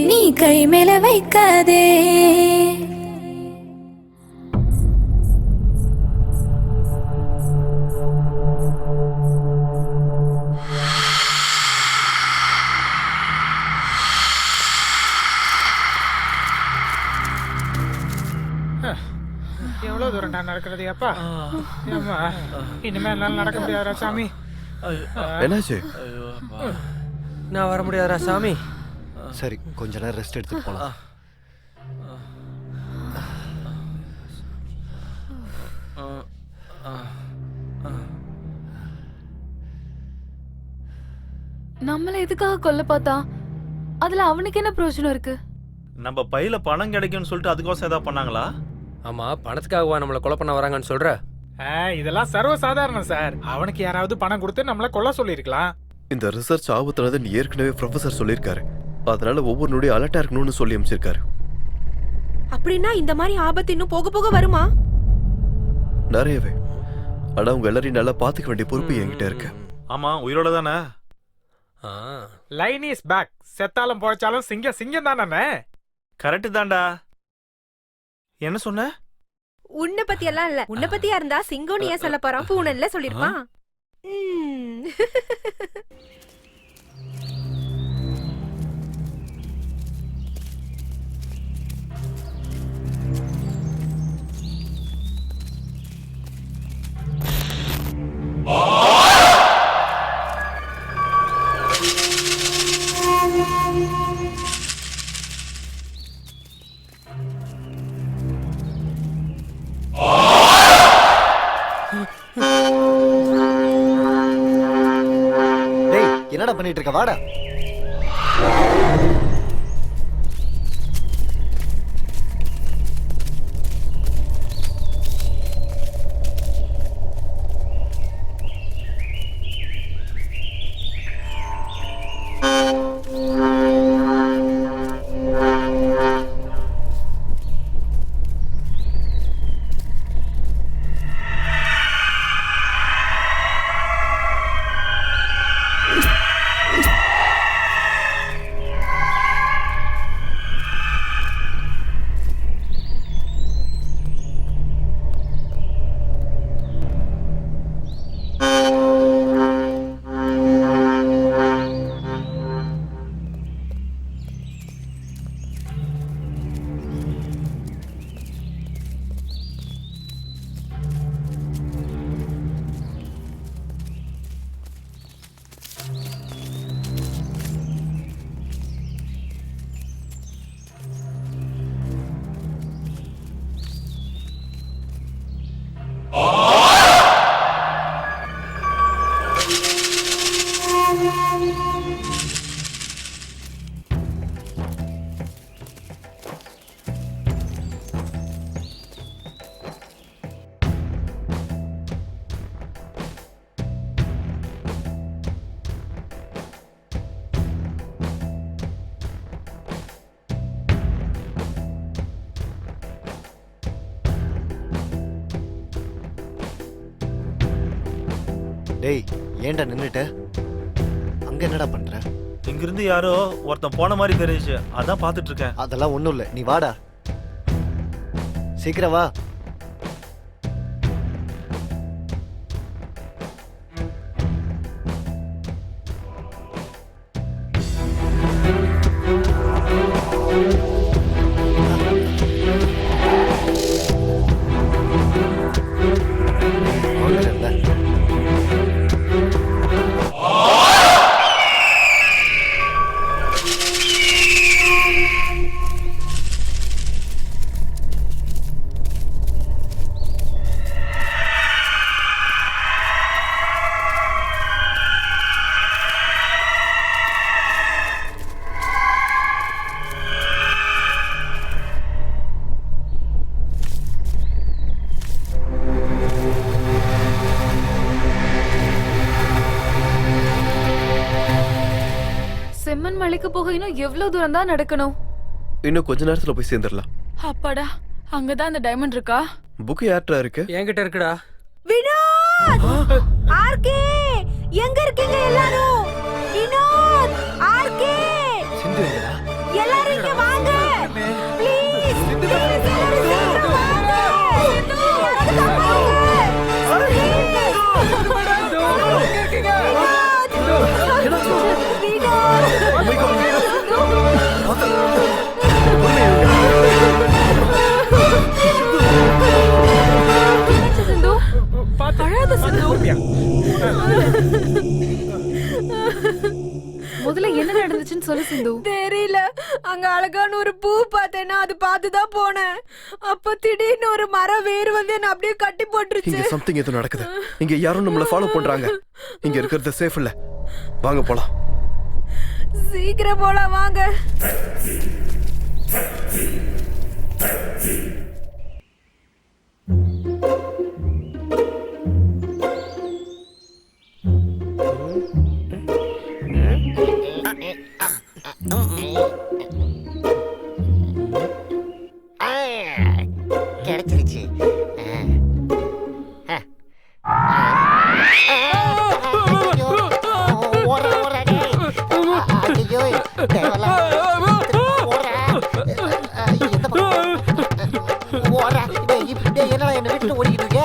நீ கை மேல வைக்காதே எவ்வளவு தூரம் நான் நடக்கிறது அப்பா ஏம்மா, இனிமே என்னால நடக்க முடியாதா சாமி? என்னாச்சு? நான் வர முடியாதா சாமி? சரி, கொஞ்ச நேரம் ரெஸ்ட் எடுத்துட்டு போலாம். நம்மள எதுக்காக கொல்ல பார்த்தா? அதுல அவனுக்கு என்ன பிரயோஜனம் இருக்கு? நம்ம பையில பணம் கிடைக்கும்னு சொல்லிட்டு அதுக்கோசம் ஏதாவது பண்ணாங்களா? ஆமா, பணத்துக்காகவா நம்மள கொலை பண்ண வராங்கன்னு சொல்ற? இதெல்லாம் சர்வ சாதாரணம் சார். அவனுக்கு யாராவது பணம் கொடுத்து நம்மள கொல்ல சொல்லிருக்கலாம். இந்த ரிசர்ச் ஆபத்தானதுன்னு ஏற்கனவே ப்ரொஃபசர் சொல்லியிருக்காரு. அதனால ஒவ்வொரு நொடியும் அலர்ட்டா இருக்கணும்னு சொல்லி அமைச்சிருக்காரு. அப்படின்னா இந்த மாதிரி ஆபத்து இன்னும் போக போக வருமா? நிறையவே. ஆனா உங்க எல்லாரையும் நல்லா பாத்துக்க வேண்டிய பொறுப்பு என்கிட்ட இருக்கு. ஆமா, உயிரோட தானே? Line is back. செத்தாலும் போச்சாலும் சிங்கம் சிங்கம் தானே. கரெக்ட் தான்டா. என்ன சொன்ன? உன்னை பத்தி எல்லாம் இல்ல. உன்னை பத்தியா இருந்தா சிங்கோன்னு ஏன் சொல்ல போறான்? பூனல்ல சொல்லிருப்பான். என்னடா பண்ணிட்டு இருக்க? வாடா. டேய், ஏன்டா நின்னுட்ட? அங்க என்னடா பண்ற? இங்கிருந்து யாரோ ஒருத்தன் போன மாதிரி தெரியுச்சு. அதான் பாத்துட்டு இருக்கேன். அதெல்லாம் ஒண்ணும் இல்ல, நீ வாடா. சீக்கிரம் வா. முருகன் மலைக்கு போக இன்னும் எவ்வளவு தூரம் தான் நடக்கணும்? இன்னும் கொஞ்ச நேரத்துல போய் சேர்ந்துடலாம். அப்பாடா, அங்கதான் அந்த டைமண்ட் இருக்கா? புக் யார்ட்டா இருக்கு? என்கிட்ட இருக்குடா. வினோத், ஆர்கே, எங்க இருக்கீங்க எல்லாரும்? வினோத், ஆர்கே, சிந்து எங்கடா? எல்லாரும் இங்க வாங்க. ப்ளீஸ், எல்லாரும் சீக்கிரம் வாங்க. முதல்ல என்ன நடந்துச்சுன்னு சொல்லு சிந்து. தெரியல, அங்க அழகான ஒரு பூ பார்த்தேன்னா அது பார்த்துதான் போனேன். அப்ப திடீர்னு ஒரு மரம் வேறு வந்து என்ன அப்படியே கட்டி போட்டுருச்சு. இங்க சம்திங் ஏதோ நடக்குது. இங்க யாரும் நம்மள ஃபாலோ பண்றாங்க. இங்க இருக்கிறது சேஃப் இல்ல. வாங்க போலாம். சீக்கிரம் போலாம் வாங்க. கிடைச்சிருச்சு. என்னடா என்ன விட்டு ஓடிக்கிட்டு இருக்க?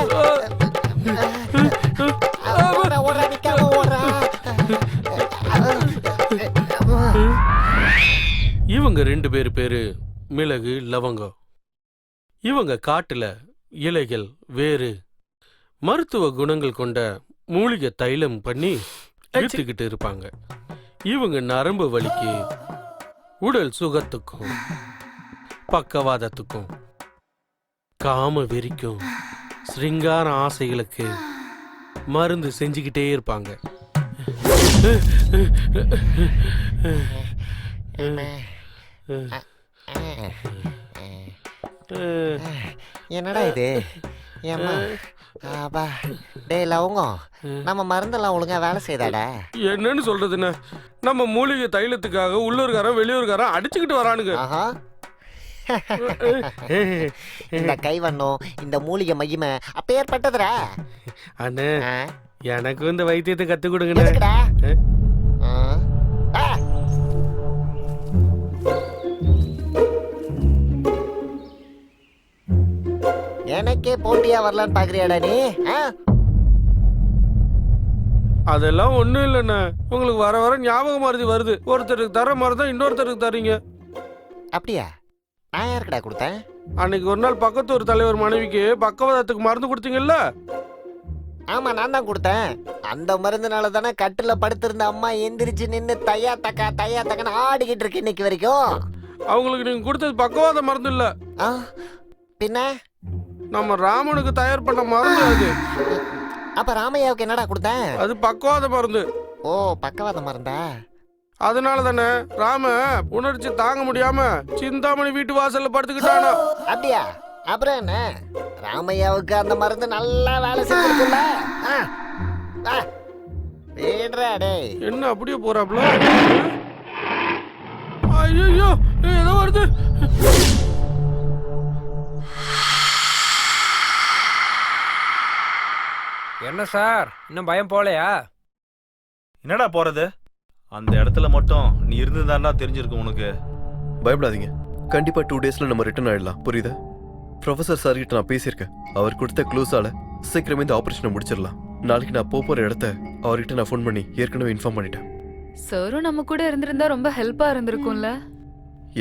இவங்க 2 பேரு மிளகு லவங்கம். இவங்க காட்டுல இலைகள் வேறு மருத்துவ குணங்கள் கொண்ட மூலிகை தைலம் பண்ணி எடுத்துக்கிட்டு இருப்பாங்க. இவங்க நரம்பு வலிக்கு, உடல் சுகத்துக்கும், பக்கவாதத்துக்கும், காம வெறிக்கும், சிருங்கார ஆசைகளுக்கு மருந்து செஞ்சுக்கிட்டே இருப்பாங்க. என்னடா இது? ஏம்மா அப்பா, டேய் லவங்கம், நம்ம மருந்தெல்லாம் ஒழுங்கா வேலை செய்தாடா? என்னன்னு சொல்றதுன்னு, நம்ம மூலிகை தைலத்துக்காக உள்ளூர்காரன் வெளியூர்காரன் அடிச்சுக்கிட்டு வரானுங்க. ஆஹா, இந்த கைவண்ணம், இந்த மூலிகை மகிமை அப்பேற்பட்டதுடா. அண்ணே, எனக்கு இந்த வைத்தியத்தை கத்து கொடுங்கண்ணே. எதுக்குடா? எனக்கே போட்டியா வரலான்னு பாக்குறியாடா நீ? அதெல்லாம் ஒண்ணும் இல்லைண்ணே. உங்களுக்கு வர வர ஞாபக மருதி வருது. ஒருத்தருக்கு தர மாதிரி தான் இன்னொருத்தருக்கு தரீங்க. அப்படியா? நான் யாருக்கடா கொடுத்தேன்? அன்னைக்கு ஒரு நாள் பக்கத்து ஒரு தலைவர் மனைவிக்கு பக்கவாதத்துக்கு மருந்து கொடுத்தீங்கல்ல? ஆமா, நான் தான் கொடுத்தேன். அந்த மருந்துனால தானே கட்டுல படுத்திருந்த அம்மா எந்திரிச்சு நின்னு தையா தக்கன்னு ஆடிக்கிட்டு இருக்கு இன்னைக்கு வரைக்கும். அவங்களுக்கு நீங்க கொடுத்தது பக்கவாத மருந்து இல்ல. பின்ன நம்ம ராமனுக்கு தயார் பண்ண மருந்து அது. அப்ப ராமையாவுக்கு என்னடா கொடுத்தேன்? அது பக்கவாத மருந்து. ஓ, பக்கவாத மருந்தா? அதனால தானே ராம உணர்ச்சி தாங்க முடியாம சிந்தாமணி வீட்டு வாசல்ல படுத்துக்கிட்டானா? அப்படியா? அப்புறம் என்ன, ராமையாவுக்கு அந்த மருந்து நல்லா வேலை செஞ்சிருக்குல்ல? என்ன அப்படியே போறாப்ல? ஐயோ, ஏதோ வருது. என்ன சார், இன்னும் பயம் போலையா? என்னடா போறது? அந்த இடத்துல மட்டும் நீ இருந்ததாண்டா தெரிஞ்சிருக்கும் உனக்கு. பயப்படாதீங்க. கண்டிப்பா 2 daysல நம்ம ரிட்டர்ன் ஆயிடலாம். புரியுதா? ப்ரொஃபசர் சார் கிட்ட நான் பேசியிருக்கேன். அவர் கொடுத்த க்ளூஸால சீக்கிரமே இந்த ஆபரேஷனை முடிச்சிடலாம். நாளைக்கு நான் போற இடத்த அவர்கிட்ட நான் ஃபோன் பண்ணி ஏற்கனவே இன்ஃபார்ம் பண்ணிட்டேன். சாரும் நம்ம கூட இருந்திருந்தா ரொம்ப ஹெல்ப்பா இருந்திருக்கும்ல.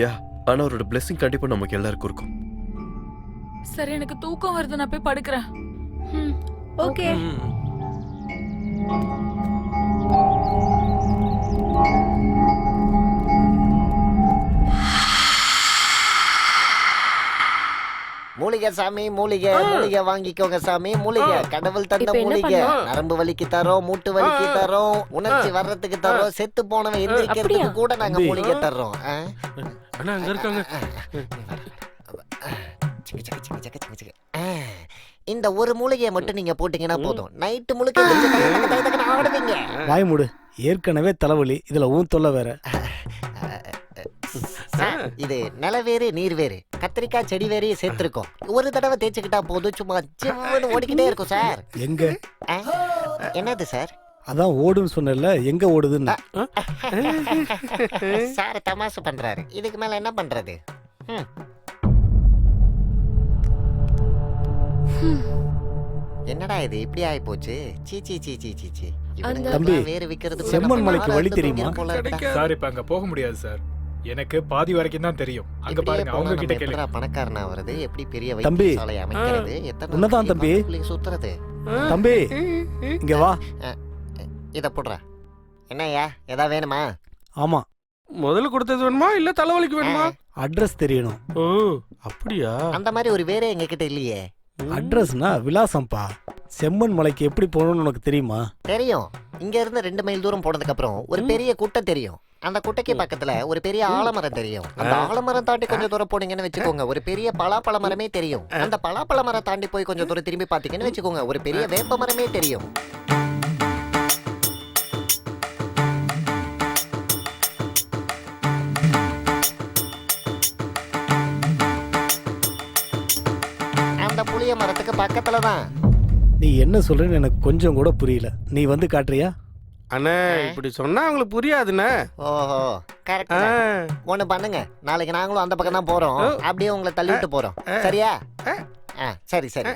யா, ஆனா அவரோட பிளெஸிங் கண்டிப்பா நமக்கு எல்லாருக்கும் இருக்கும். சரி, எனக்கு தூக்கம் வருது, நான் போய் படுக்கிறேன். ஓகே. மூலிகை சாமி, மூலிகை மூலிகை வாங்கிக்கோங்க சாமி. மூலிகை கடவுள் தந்த மூலிகை. நரம்பு வலிக்கு தரோம், மூட்டு வலிக்கு தரோம், உணர்ச்சி வர்றதுக்கு தரோம், செத்து போனவன் எந்திரிக்கிறதுக்கு கூட நாங்க மூலிகை தர்றோம். அங்க இருக்காங்க. இந்த ஒரு மூலிகையை மட்டும் நீங்க போட்டீங்கன்னா போதும், நைட்டு முழுக்க ஆடுவீங்க. வாய் மூடு. ஏற்கனவே தலைவலி, இதுல ஊன் தொல்லை வேற. சார், இது நில வேறு நீர் வேறு கத்திரிக்காய் செடி வேறையும் சேர்த்திருக்கோம். ஒரு தடவை தேய்ச்சிக்கிட்டா போதும், சும்மா சிம்னு ஓடிக்கிட்டே இருக்கும் சார். எங்க? என்னது சார்? அதான் ஓடுன்னு சொன்னல, எங்க ஓடுதுன்னு. சார் தமாசு பண்றாரு. இதுக்கு மேல என்ன பண்றது? என்னடா இது இப்படி ஆயி போச்சு? சீ சீ சீ சீ சீ சீ. தம்பி, வேறு விக்கிறது செம்மன் மலைக்கு வழி தெரியுமா? சார் இப்ப அங்க போக முடியாது சார். எனக்கு பாதி வரைக்கும் தான் தெரியும். அங்க பாருங்க, அவங்க கிட்ட கேளுங்க. பணக்காரனா வருது, எப்படி பெரிய தம்பி, வைத்தியசாலை அமைக்கிறது, எத்தனை உன்னதான் தம்பி. சுத்துறது. தம்பி இங்க வா. இத போடுற. என்னய்யா, ஏதா வேணுமா? ஆமா. முதல்ல கொடுத்தது வேணுமா இல்ல தலைவலிக்கு வேணுமா? அட்ரஸ் தெரியணும். ஓ அப்படியா? அந்த மாதிரி ஒரு வேற எங்க கிட்ட இல்லையே. அட்ரஸ்னா விலாசம்பா. செம்மன் மலைக்கு எப்படி போகணும்னு உனக்கு தெரியுமா? தெரியும். இங்க இருந்து 2 மைல் தூரம் போனதுக்கு அப்புறம் ஒரு பெரிய குட்டை தெரியும். அந்த குட்டைக்கு பக்கத்துல ஒரு பெரிய ஆலமரம் தெரியும். அந்த ஆலமரம் தாண்டி கொஞ்சம் தூரம் போனீங்கன்னு வச்சுக்கோங்க, ஒரு பெரிய பலாப்பழ மரமே தெரியும். அந்த பலாப்பழ மரம் தாண்டி போய் கொஞ்சம் தூரம் திரும்பி பாத்தீங்கன்னு வச்சுக்கோங்க, ஒரு பெரிய வேப்ப மரமே தெரியும். அந்த புளிய மரத்துக்கு பக்கத்துல தான். நீ என்ன சொல்றேன்னு எனக்கு கொஞ்சம் கூட புரியல. நீ வந்து காட்டுறியா? அண்ணே, இப்படி சொன்னா அவங்களுக்கு புரியாதுண்ணே. ஓஹோ, கரெக்ட். ஒண்ணு பண்ணுங்க, நாளைக்கு நாங்களும் அந்த பக்கம் தான் போறோம். அப்படியே உங்களை தள்ளிட்டு போறோம். சரியா? சரி சரி.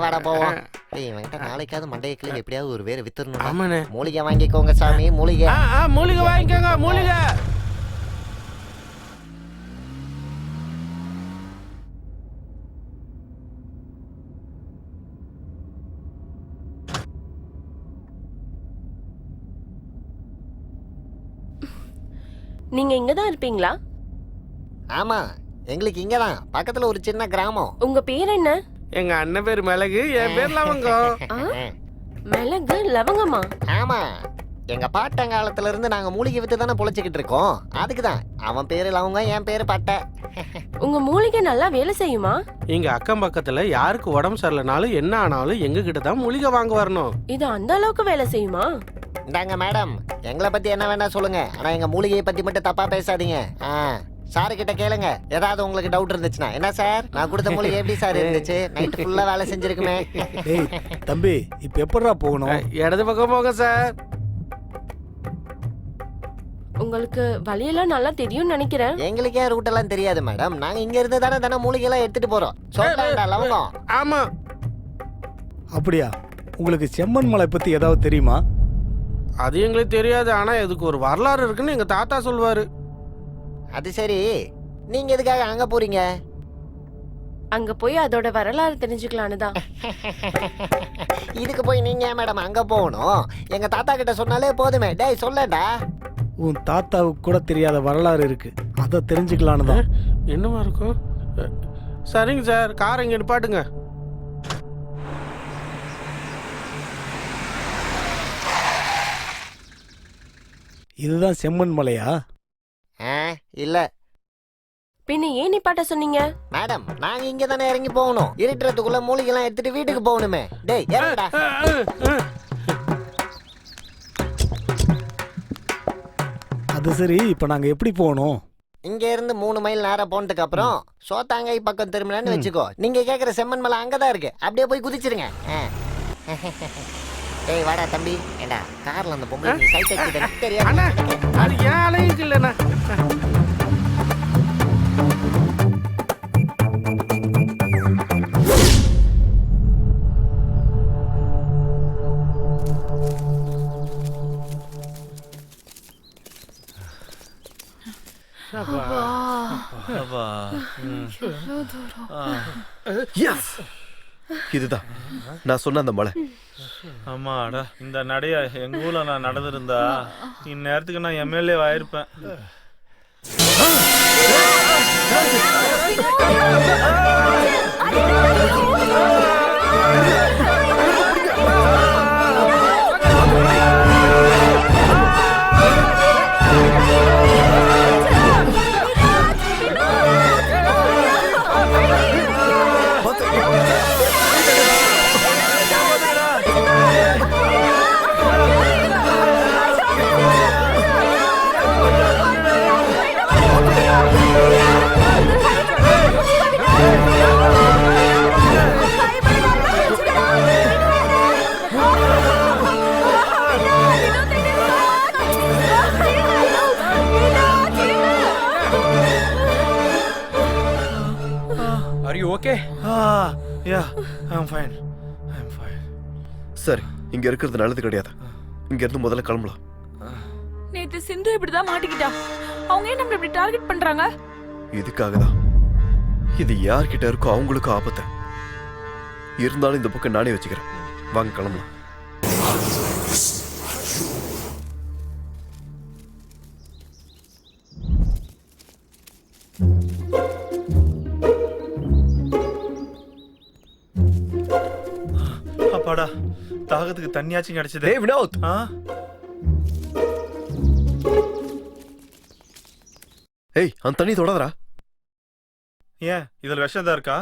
வாடா போவோம். இவன்கிட்ட நாளைக்காவது மண்டைய கிளி எப்படியாவது ஒரு வேற வித்துறணும். மூலிகை வாங்கிக்கோங்க சாமி, மூலிகை. மூலிகை வாங்கிக்கோங்க, மூலிகை. நீங்க இங்கதான் இருப்பீங்களா? ஆமா, எங்களுக்கு இங்கதான் பக்கத்துல ஒரு சின்ன கிராமம். உங்க பேர் என்ன? எங்க அண்ணன் பேர் மிளகு, என் பேர் லவங்கம். மிளகு லவங்கமா? ஆமா, எங்க பாட்டங்காலத்துல இருந்து நாங்க மூலிகை வித்து தானே பொழைச்சிக்கிட்டு இருக்கோம். அதுக்குதான் அவன் பேரு லவங்கம், என் பேரு பட்டை. உங்க மூலிகை நல்லா வேலை செய்யுமா? இங்க அக்கம் பக்கத்துல யாருக்கு உடம்பு சரியில்லைனாலும் என்ன ஆனாலும் எங்க கிட்ட தான் மூலிகை வாங்க வரணும். இது அந்த அளவுக்கு வேலை செய்யுமா? இந்தாங்க மேடம், எங்களை பத்தி என்ன வேணா சொல்லுங்க, ஆனா எங்க மூலிகையை பத்தி மட்டும் தப்பா பேசாதீங்க. சாரு கிட்ட கேளுங்க, ஏதாவது உங்களுக்கு டவுட் இருந்துச்சுன்னா. என்ன சார், நான் கொடுத்த மூலிகை எப்படி சார் இருந்துச்சு? நைட் ஃபுல்லா வேலை செஞ்சிருக்குமே. டேய் தம்பி, இப்ப எப்படிடா போகணும்? இடது பக்கம் போங்க சார். உங்களுக்கு வழியெல்லாம் நல்லா தெரியும்னு நினைக்கிறேன். எங்களுக்கே ரூட் எல்லாம் தெரியாது மேடம். நாங்க இங்க இருந்து தானே மூலிகை எல்லாம் எடுத்துட்டு போறோம். சொல்லுடா லவங்கம். ஆமா. அப்படியா? உங்களுக்கு செம்மன் மலை பத்தி ஏதாவது தெரியுமா? அது எங்களுக்கு தெரியாது, ஆனா இதுக்கு ஒரு வரலாறு இருக்குன்னு எங்க தாத்தா சொல்வாரு. அது சரி, நீங்க எதுக்காக அங்க போறீங்க? அங்க போய் அதோட வரலாறு தெரிஞ்சுக்கலான்னு தான். இதுக்கு போய் நீங்க மேடம் அங்க போகணும்? எங்க தாத்தா கிட்ட சொன்னாலே போதுமே. டேய் சொல்லடா. உன் தாத்தாவுக்கு கூட தெரியாத வரலாறு இருக்கு, அதை தெரிஞ்சுக்கலான்னு தான். என்னவா இருக்கும்? சரிங்க சார், காரை இங்க நிப்பாட்டுங்க. இதுதான் செம்மன் மலையா? இல்ல. பின்ன ஏன் நிப்பாட்ட சொன்னீங்க? மேடம், நாங்க இங்க தானே இறங்கி போகணும். இருட்டுறதுக்குள்ள மூலிகை எல்லாம் எடுத்துட்டு வீட்டுக்கு போகணுமே. டேய் இறங்குடா. அது சரி, இப்ப நாங்க எப்படி போகணும்? இங்க இருந்து 3 மைல் நேரம் போனதுக்கு அப்புறம் சோத்தாங்கை பக்கம் திரும்பினு வச்சுக்கோ. நீங்க கேக்குற செம்மன் மலை அங்கதான் இருக்கு. அப்படியே போய் குதிச்சிருங்க. டேய் வாடா தம்பி. ஏண்டா கார்ல அந்த பொம்பளை நீ சைட் அடிக்குது தெரியாது. அண்ணா, அது ஏன் அலையுது இல்லண்ணா. இதுதான் நான் சொன்ன அந்த மலை. ஆமாடா, இந்த நடைய எங்க ஊர்ல நான் நடந்திருந்தா இந்நேரத்துக்கு நான் எம்எல்ஏ ஆயிருப்பேன். Yeah I am fine. I am fine. சரி, இங்க இருக்கிறது நல்லது கிடையாது. இங்க இருந்து முதல்ல கிளம்பலாம். நேத்து சிந்து இப்படிதான் மாட்டிக்கிட்டா. அவங்க ஏன் நம்மள இப்படி டார்கெட் பண்றாங்க? இதுக்காக தான். இது யார்கிட்ட இருக்கோ அவங்களுக்கு ஆபத்து. இருந்தாலும் இந்த புக்கை நானே வச்சுக்கிறேன். வாங்க கிளம்பலாம். அப்பாடா, தாகத்துக்கு தண்ணியாச்சும் கிடைச்சது. டேய் வினோத், ஏய் அந்த தண்ணி தொடாதடா. ஏன் இதுல விஷம் தான் இருக்கா?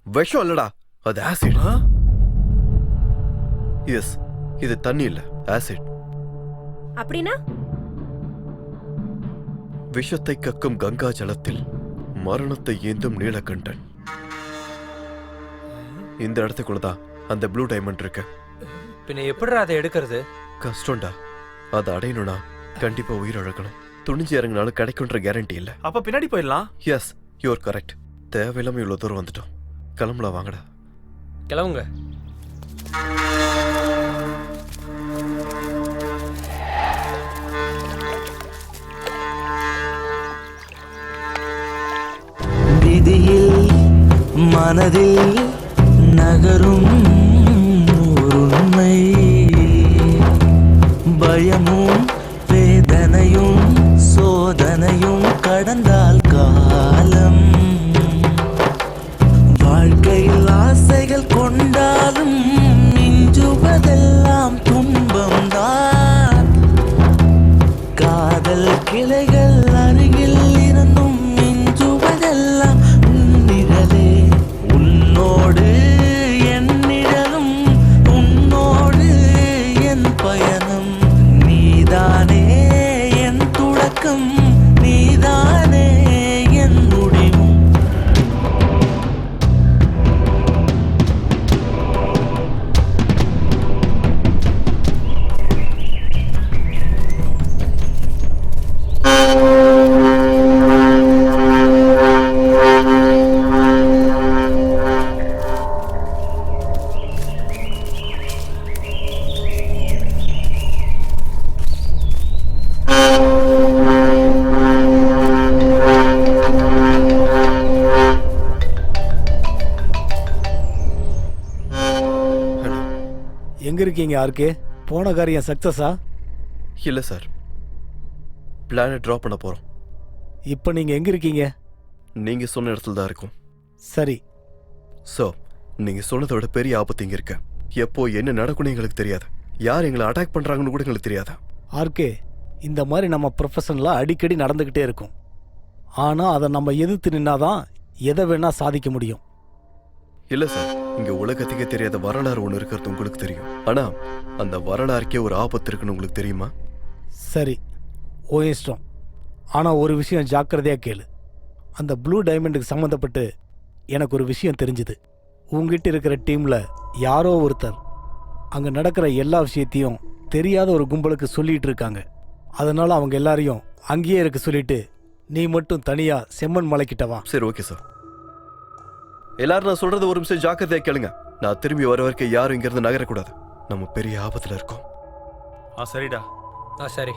விஷம் இல்லடா, அது ஆசிட். எஸ், இது தண்ணி இல்ல, ஆசிட். அப்படின்னா விஷத்தை கக்கும் கங்கா ஜலத்தில் மரணத்தை ஏந்தும் நீலகண்டன். இந்த இடத்துக்குள்ளதான் அந்த ப்ளூ டைமண்ட் இருக்கு. பின்ன எப்படிடா அதை எடுக்கிறது? கஷ்டம்டா. அதை அடையணும்னா கண்டிப்பா உயிர் இழக்கணும். துணிஞ்சு இறங்கினாலும் கிடைக்குன்ற கேரண்டி இல்ல. அப்ப பின்னாடி போயிடலாம். Yes, you're correct. தேவையில்லாம இவ்வளவு தூரம் வந்துட்டோம். கிளம்பலாம் வாங்கடா. கிளம்புங்க. விதியில் மனதில் நகரும் உண்மை, பயமும் வேதனையும் சோதனையும் கடந்தால் காலம், வாழ்க்கையில் ஆசைகள் கொண்டாலும் மிஞ்சுவதெல்லாம் துன்பம்தான், காதல் கிளைகள் அருகில் இருந்தும் மிஞ்சுவதெல்லாம் நிழலே, உன்னோடு என் நிழலும் உன்னோடு என் பயணம், நீதானே என் தொடக்கம் நீதானே என் முடிவும். எங்க இருக்கீங்க ஆர்கே? போன காரியம் சக்சஸா? இல்ல சார், பிளானை டிராப் பண்ண போறோம். இப்போ நீங்க எங்க இருக்கீங்க? நீங்க சொன்ன இடத்துல தான் இருக்கும். சரி. சோ, நீங்க சொன்னதை விட பெரிய ஆபத்து இங்க இருக்கு. எப்போ என்ன நடக்கும்னு எங்களுக்கு தெரியாது. யார் எங்களை அட்டாக் பண்றாங்கன்னு கூட எங்களுக்கு தெரியாது. ஆர்கே, இந்த மாதிரி நம்ம ப்ரொஃபஷன்ல அடிக்கடி நடந்துகிட்டே இருக்கும். ஆனா அதை நம்ம எதிர்த்து நின்னாதான் எதை வேணா சாதிக்க முடியும். இல்ல சார், இங்க உலகத்துக்கே தெரியாத வரலாறு ஒண்ணு இருக்கிறது உங்களுக்கு தெரியும். ஆனா அந்த வரலாறுக்கே ஒரு ஆபத்து இருக்குன்னு உங்களுக்கு தெரியுமா? சரி, ஓ இஷ்டம். ஆனா ஒரு விஷயம் ஜாக்கிரதையா கேளு. அந்த ப்ளூ டைமண்டுக்கு சம்மந்தப்பட்டு எனக்கு ஒரு விஷயம் தெரிஞ்சுது. உங்ககிட்ட இருக்கிற டீம்ல யாரோ ஒருத்தர் அங்க நடக்கிற எல்லா விஷயத்தையும் தெரியாத ஒரு கும்பலுக்கு சொல்லிட்டு இருக்காங்க. அதனால அவங்க எல்லாரையும் அங்கேயே இருக்க சொல்லிட்டு நீ மட்டும் தனியா செம்மன் மலைக்கிட்ட வா. சரி, ஓகே சார். எல்லாரும் நான் சொல்றது ஒரு நிமிஷம் ஜாக்கிரதையா கேளுங்க. நான் திரும்பி வர வரைக்கும் யாரும் இங்க இருந்து நகரக்கூடாது. நம்ம பெரிய ஆபத்துல இருக்கோம். சரிடா. சரி.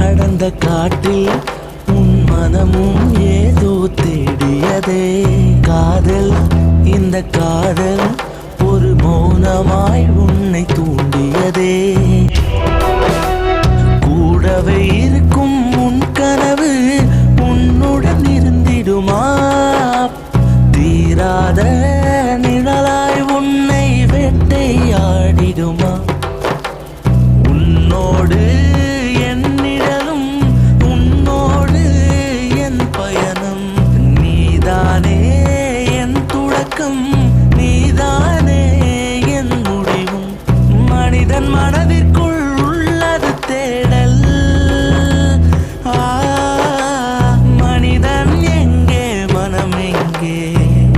அடர்ந்த காட்டில் உன் மனமும் ஏதோ தேடியதே. காதல், இந்த காதல் ஒரு மௌனமாய் உன்னை தூண்டியதே. கூடவே இருக்கும் உன் கனவு உன்னுடன் இருந்திடுமா? தீராத நிழலாய் உன்னை வேட்டையாடிடுமா? உன்னோடு என் நிழலும் தொடக்கம் நீதானே என் முடிவும் மனிதன் மனதிற்குள் உள்ளது தேடல் மனிதன் எங்கே மனம் எங்கே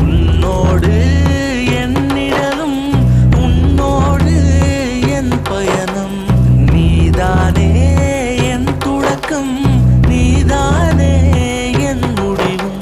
உன்னோடு என் நிழலும் உன்னோடு என் பயணம் நீதானே என் தொடக்கம் நீதானே என் முடிவும்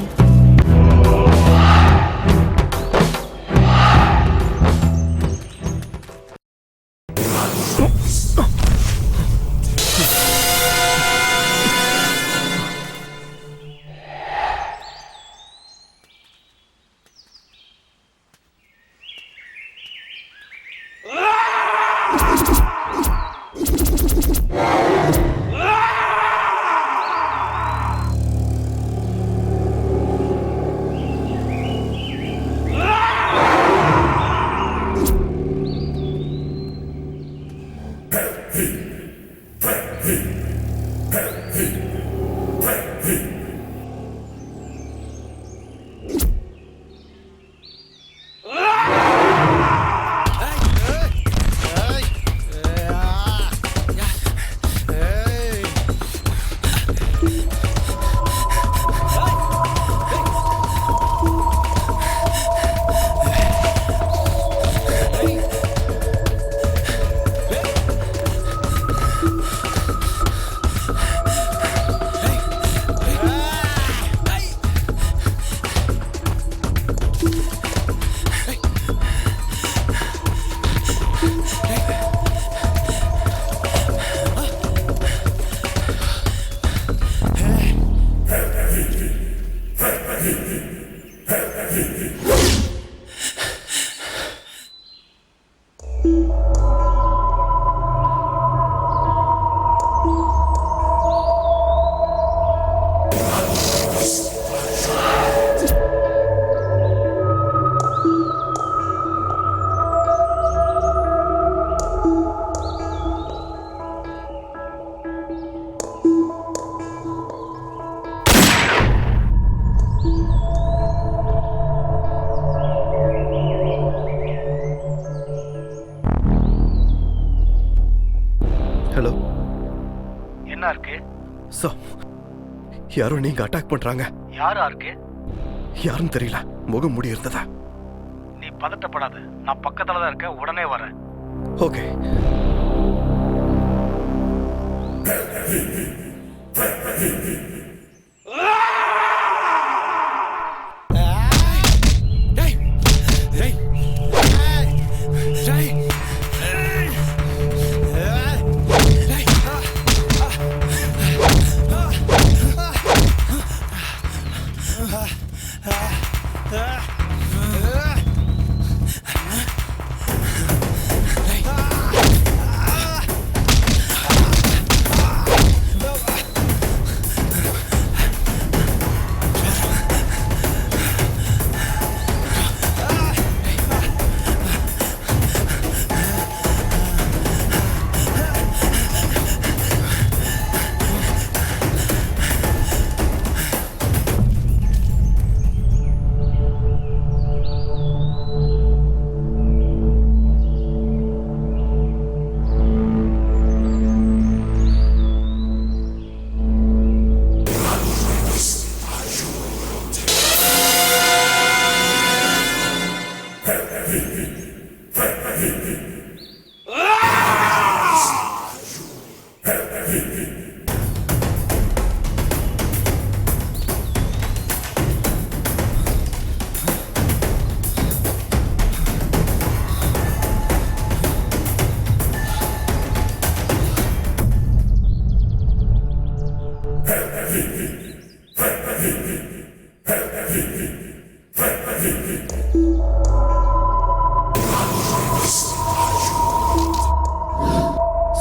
ஹலோ, என்ன இருக்கு? சோ யாரோ நீங்க அட்டாக் பண்றாங்க. யாரா இருக்கு? யாருன்னு தெரியல, முகம் மூடி இருந்ததா. நீ பதட்டப்படாத, நான் பக்கத்துல தான் இருக்கேன், உடனே வரேன். ஓகே.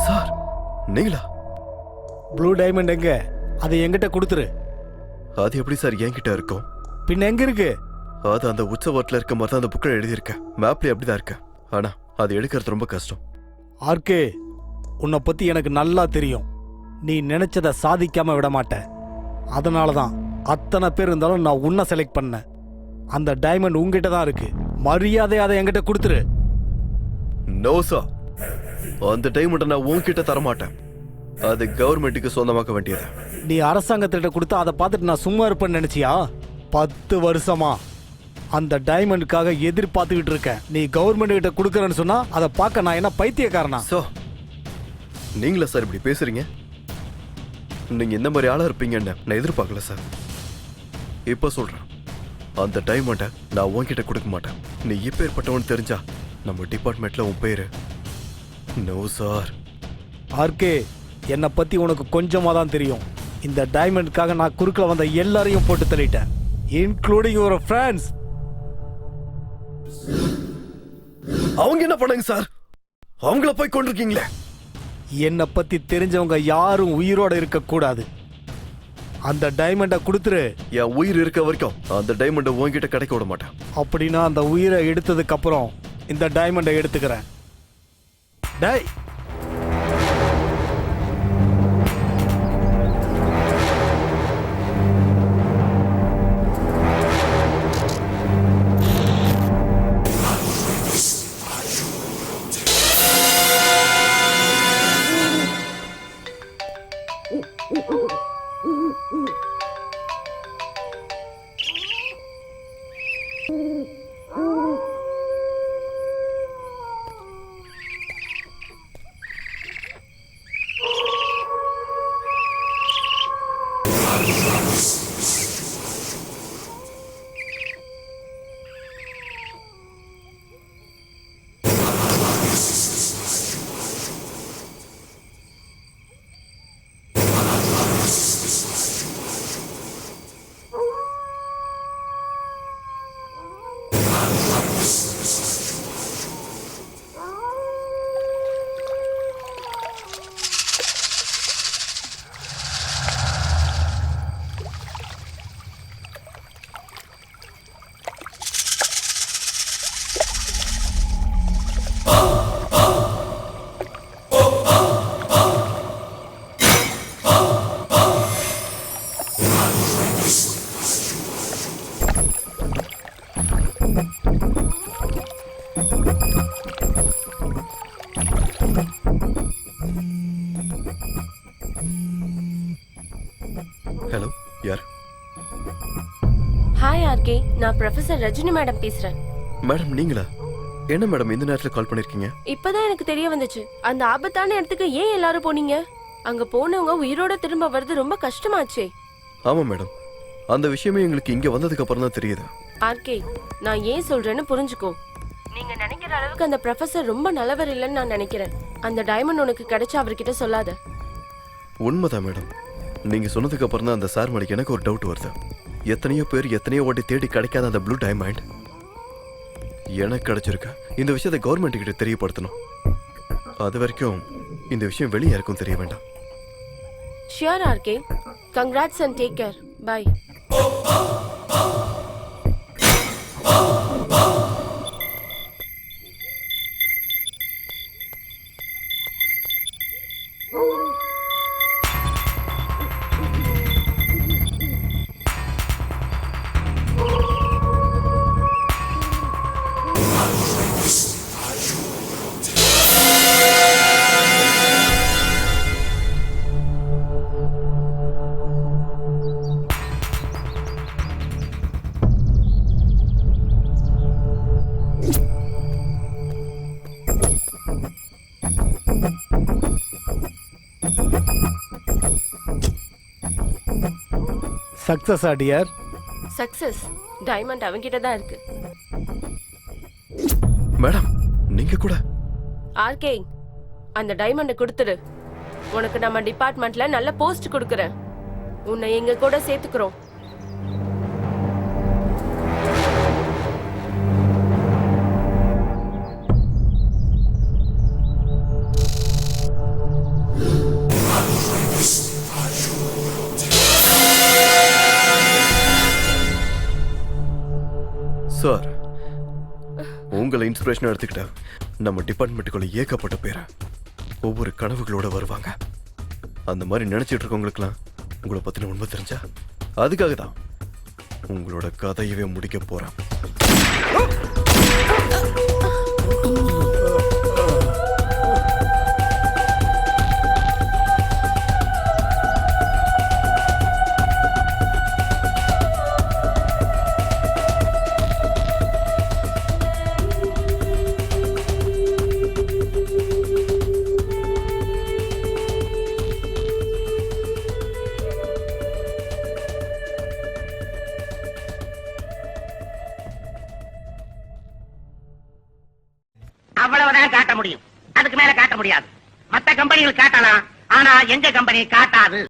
சார், நீங்களா? ப்ளூ டைமண்ட் எங்க? அதை என்கிட்ட கொடுத்துரு. அது எப்படி சார் என்கிட்ட இருக்கும்? பின்ன எங்க இருக்கு? அது அந்த உற்சவத்துல இருக்க மாதிரி தான் அந்த புக்கில் எழுதியிருக்கேன். மேப்ல அப்படிதான் இருக்கு. ஆனா அது எடுக்கிறது ரொம்ப கஷ்டம். ஆர்கே, உன்னை பத்தி எனக்கு நல்லா தெரியும். நீ நினைச்சதை சாதிக்காம விட மாட்ட. அதனால தான் அத்தனை பேர் இருந்தாலும் நான் உன்னை செலக்ட் பண்ணேன். அந்த டைமண்ட் உங்ககிட்ட தான் இருக்கு. மரியாதை அதை என்கிட்ட கொடுத்துரு. நோ சார், அந்த டைமண்டை நான் உன்கிட்ட தரமாட்டேன். அது கவர்மெண்ட்டுக்கு சொந்தமாக்க வேண்டியது. நீ அரசாங்கத்திட்ட கொடுத்தா அதை பார்த்துட்டு நான் சும்மா இருப்பேன்னு நினைச்சியா? 10 வருஷமா அந்த டைமண்டுக்காக எதிர்பார்த்துக்கிட்டு இருக்கேன். நீ கவர்மெண்ட் கிட்ட கொடுக்கறன்னு சொன்னா அதை பார்க்க நான் என்ன பைத்தியக்காரனா? நீங்களா சார் இப்படி பேசுறீங்க? நீங்க இந்த மாதிரி ஆளா இருப்பீங்கன்னு நான் எதிர்பார்க்கல சார். இப்ப சொல்றேன், அந்த டைமண்டை நான் உன்கிட்ட கொடுக்க மாட்டேன். நீ எப்பேற்பட்டவன் தெரிஞ்சா நம்ம டிபார்ட்மெண்ட்ல உன் பேரு. No sir. ஆர்கே, என்னை பத்தி உனக்கு கொஞ்சமா தான் தெரியும். இந்த டைமண்டுக்காக நான் குறுக்கில் வந்த எல்லாரையும் போட்டு தள்ளிட்டேன், இன்க்ளூடிங் யுவர் ஃப்ரெண்ட்ஸ். அவங்க என்ன பண்ணாங்க சார்? அவங்கள போய் கொண்டிருக்கீங்களே. என்னை பத்தி தெரிஞ்சவங்க யாரும் உயிரோட இருக்க கூடாது. அந்த டைமண்டை கொடுத்துரு. என் உயிர் இருக்க வரைக்கும் அந்த டைமண்டை உன்கிட்ட கிடைக்க விட மாட்டேன். அப்படின்னா அந்த உயிரை எடுத்ததுக்கு அப்புறம் இந்த டைமண்டை எடுத்துக்கிறேன். டை ஹலோ, யார்? ஹாய் ஆர்கே, நான் ப்ரொஃபசர் ரஜினி மேடம் பேசுறேன். மேடம் நீங்களா? என்ன மேடம் இந்த நேரத்தில் கால் பண்ணிருக்கீங்க? இப்பதான் எனக்கு தெரிய வந்துச்சு, அந்த ஆபத்தான இடத்துக்கு ஏன் எல்லாரும் போனீங்க? அங்க போனவங்க உயிரோட திரும்ப வர்றது ரொம்ப கஷ்டமாச்சே. ஆமா மேடம், அந்த விஷயமே எங்களுக்கு இங்க வந்ததுக்கு அப்புறம் தான் தெரியுது. ஆர்கே, நான் ஏன் சொல்றேன்னு புரிஞ்சுக்கோ. நீங்க நினைக்கிற அளவுக்கு அந்த ப்ரொஃபசர் ரொம்ப நல்லவர் இல்லைன்னு நான் நினைக்கிறேன். அந்த டைமண்ட் உனக்கு கிடைச்சா அவர்கிட்ட சொல்லாத. உண்மைதான் மேடம், நீங்க சொன்னதுக்கு அப்புறம் தான் அந்த சார் மேலே எனக்கு ஒரு டவுட் வருது. எத்தனையோ பேர் எத்தனையோ வாட்டி தேடி கிடைக்காத அந்த ப்ளூ டைமண்ட் எனக்கு கிடைச்சிருக்க. இந்த விஷயத்தை கவர்மெண்ட் கிட்ட தெரியப்படுத்தணும். அது வரைக்கும் இந்த விஷயம் வெளியே யாருக்கும் தெரிய வேண்டாம். Sure RK, congrats and take care. Bye. Success dear. Success. Diamond அவங்கிட்ட தான் இருக்கு. மேடம் நீங்க கூட? ஆர்கே, அந்த டைமண்டை கொடுத்துடு. உனக்கு நம்ம டிபார்ட்மெண்ட்ல நல்ல போஸ்ட் கொடுக்கறேன். உன்னை எங்க கூட சேர்த்துக்கிறோம். சார், உங்களை இன்ஸ்பிரேஷன் எடுத்துக்கிட்டா நம்ம டிபார்ட்மெண்ட்டுக்குள்ள ஏகப்பட்ட பேர் ஒவ்வொரு கனவுகளோட வருவாங்க. அந்த மாதிரி நினைச்சிட்டு இருக்கவங்களுக்குலாம் உங்களை பத்தின உண்மை தெரிஞ்சா அதுக்காக தான் உங்களோட கதையவே முடிக்க போறேன். அவ்வளவுதான் காட்ட முடியும், அதுக்கு மேல காட்ட முடியாது. மத்த கம்பெனிகள் காட்டலாம், ஆனா எங்க கம்பெனி காட்டாது.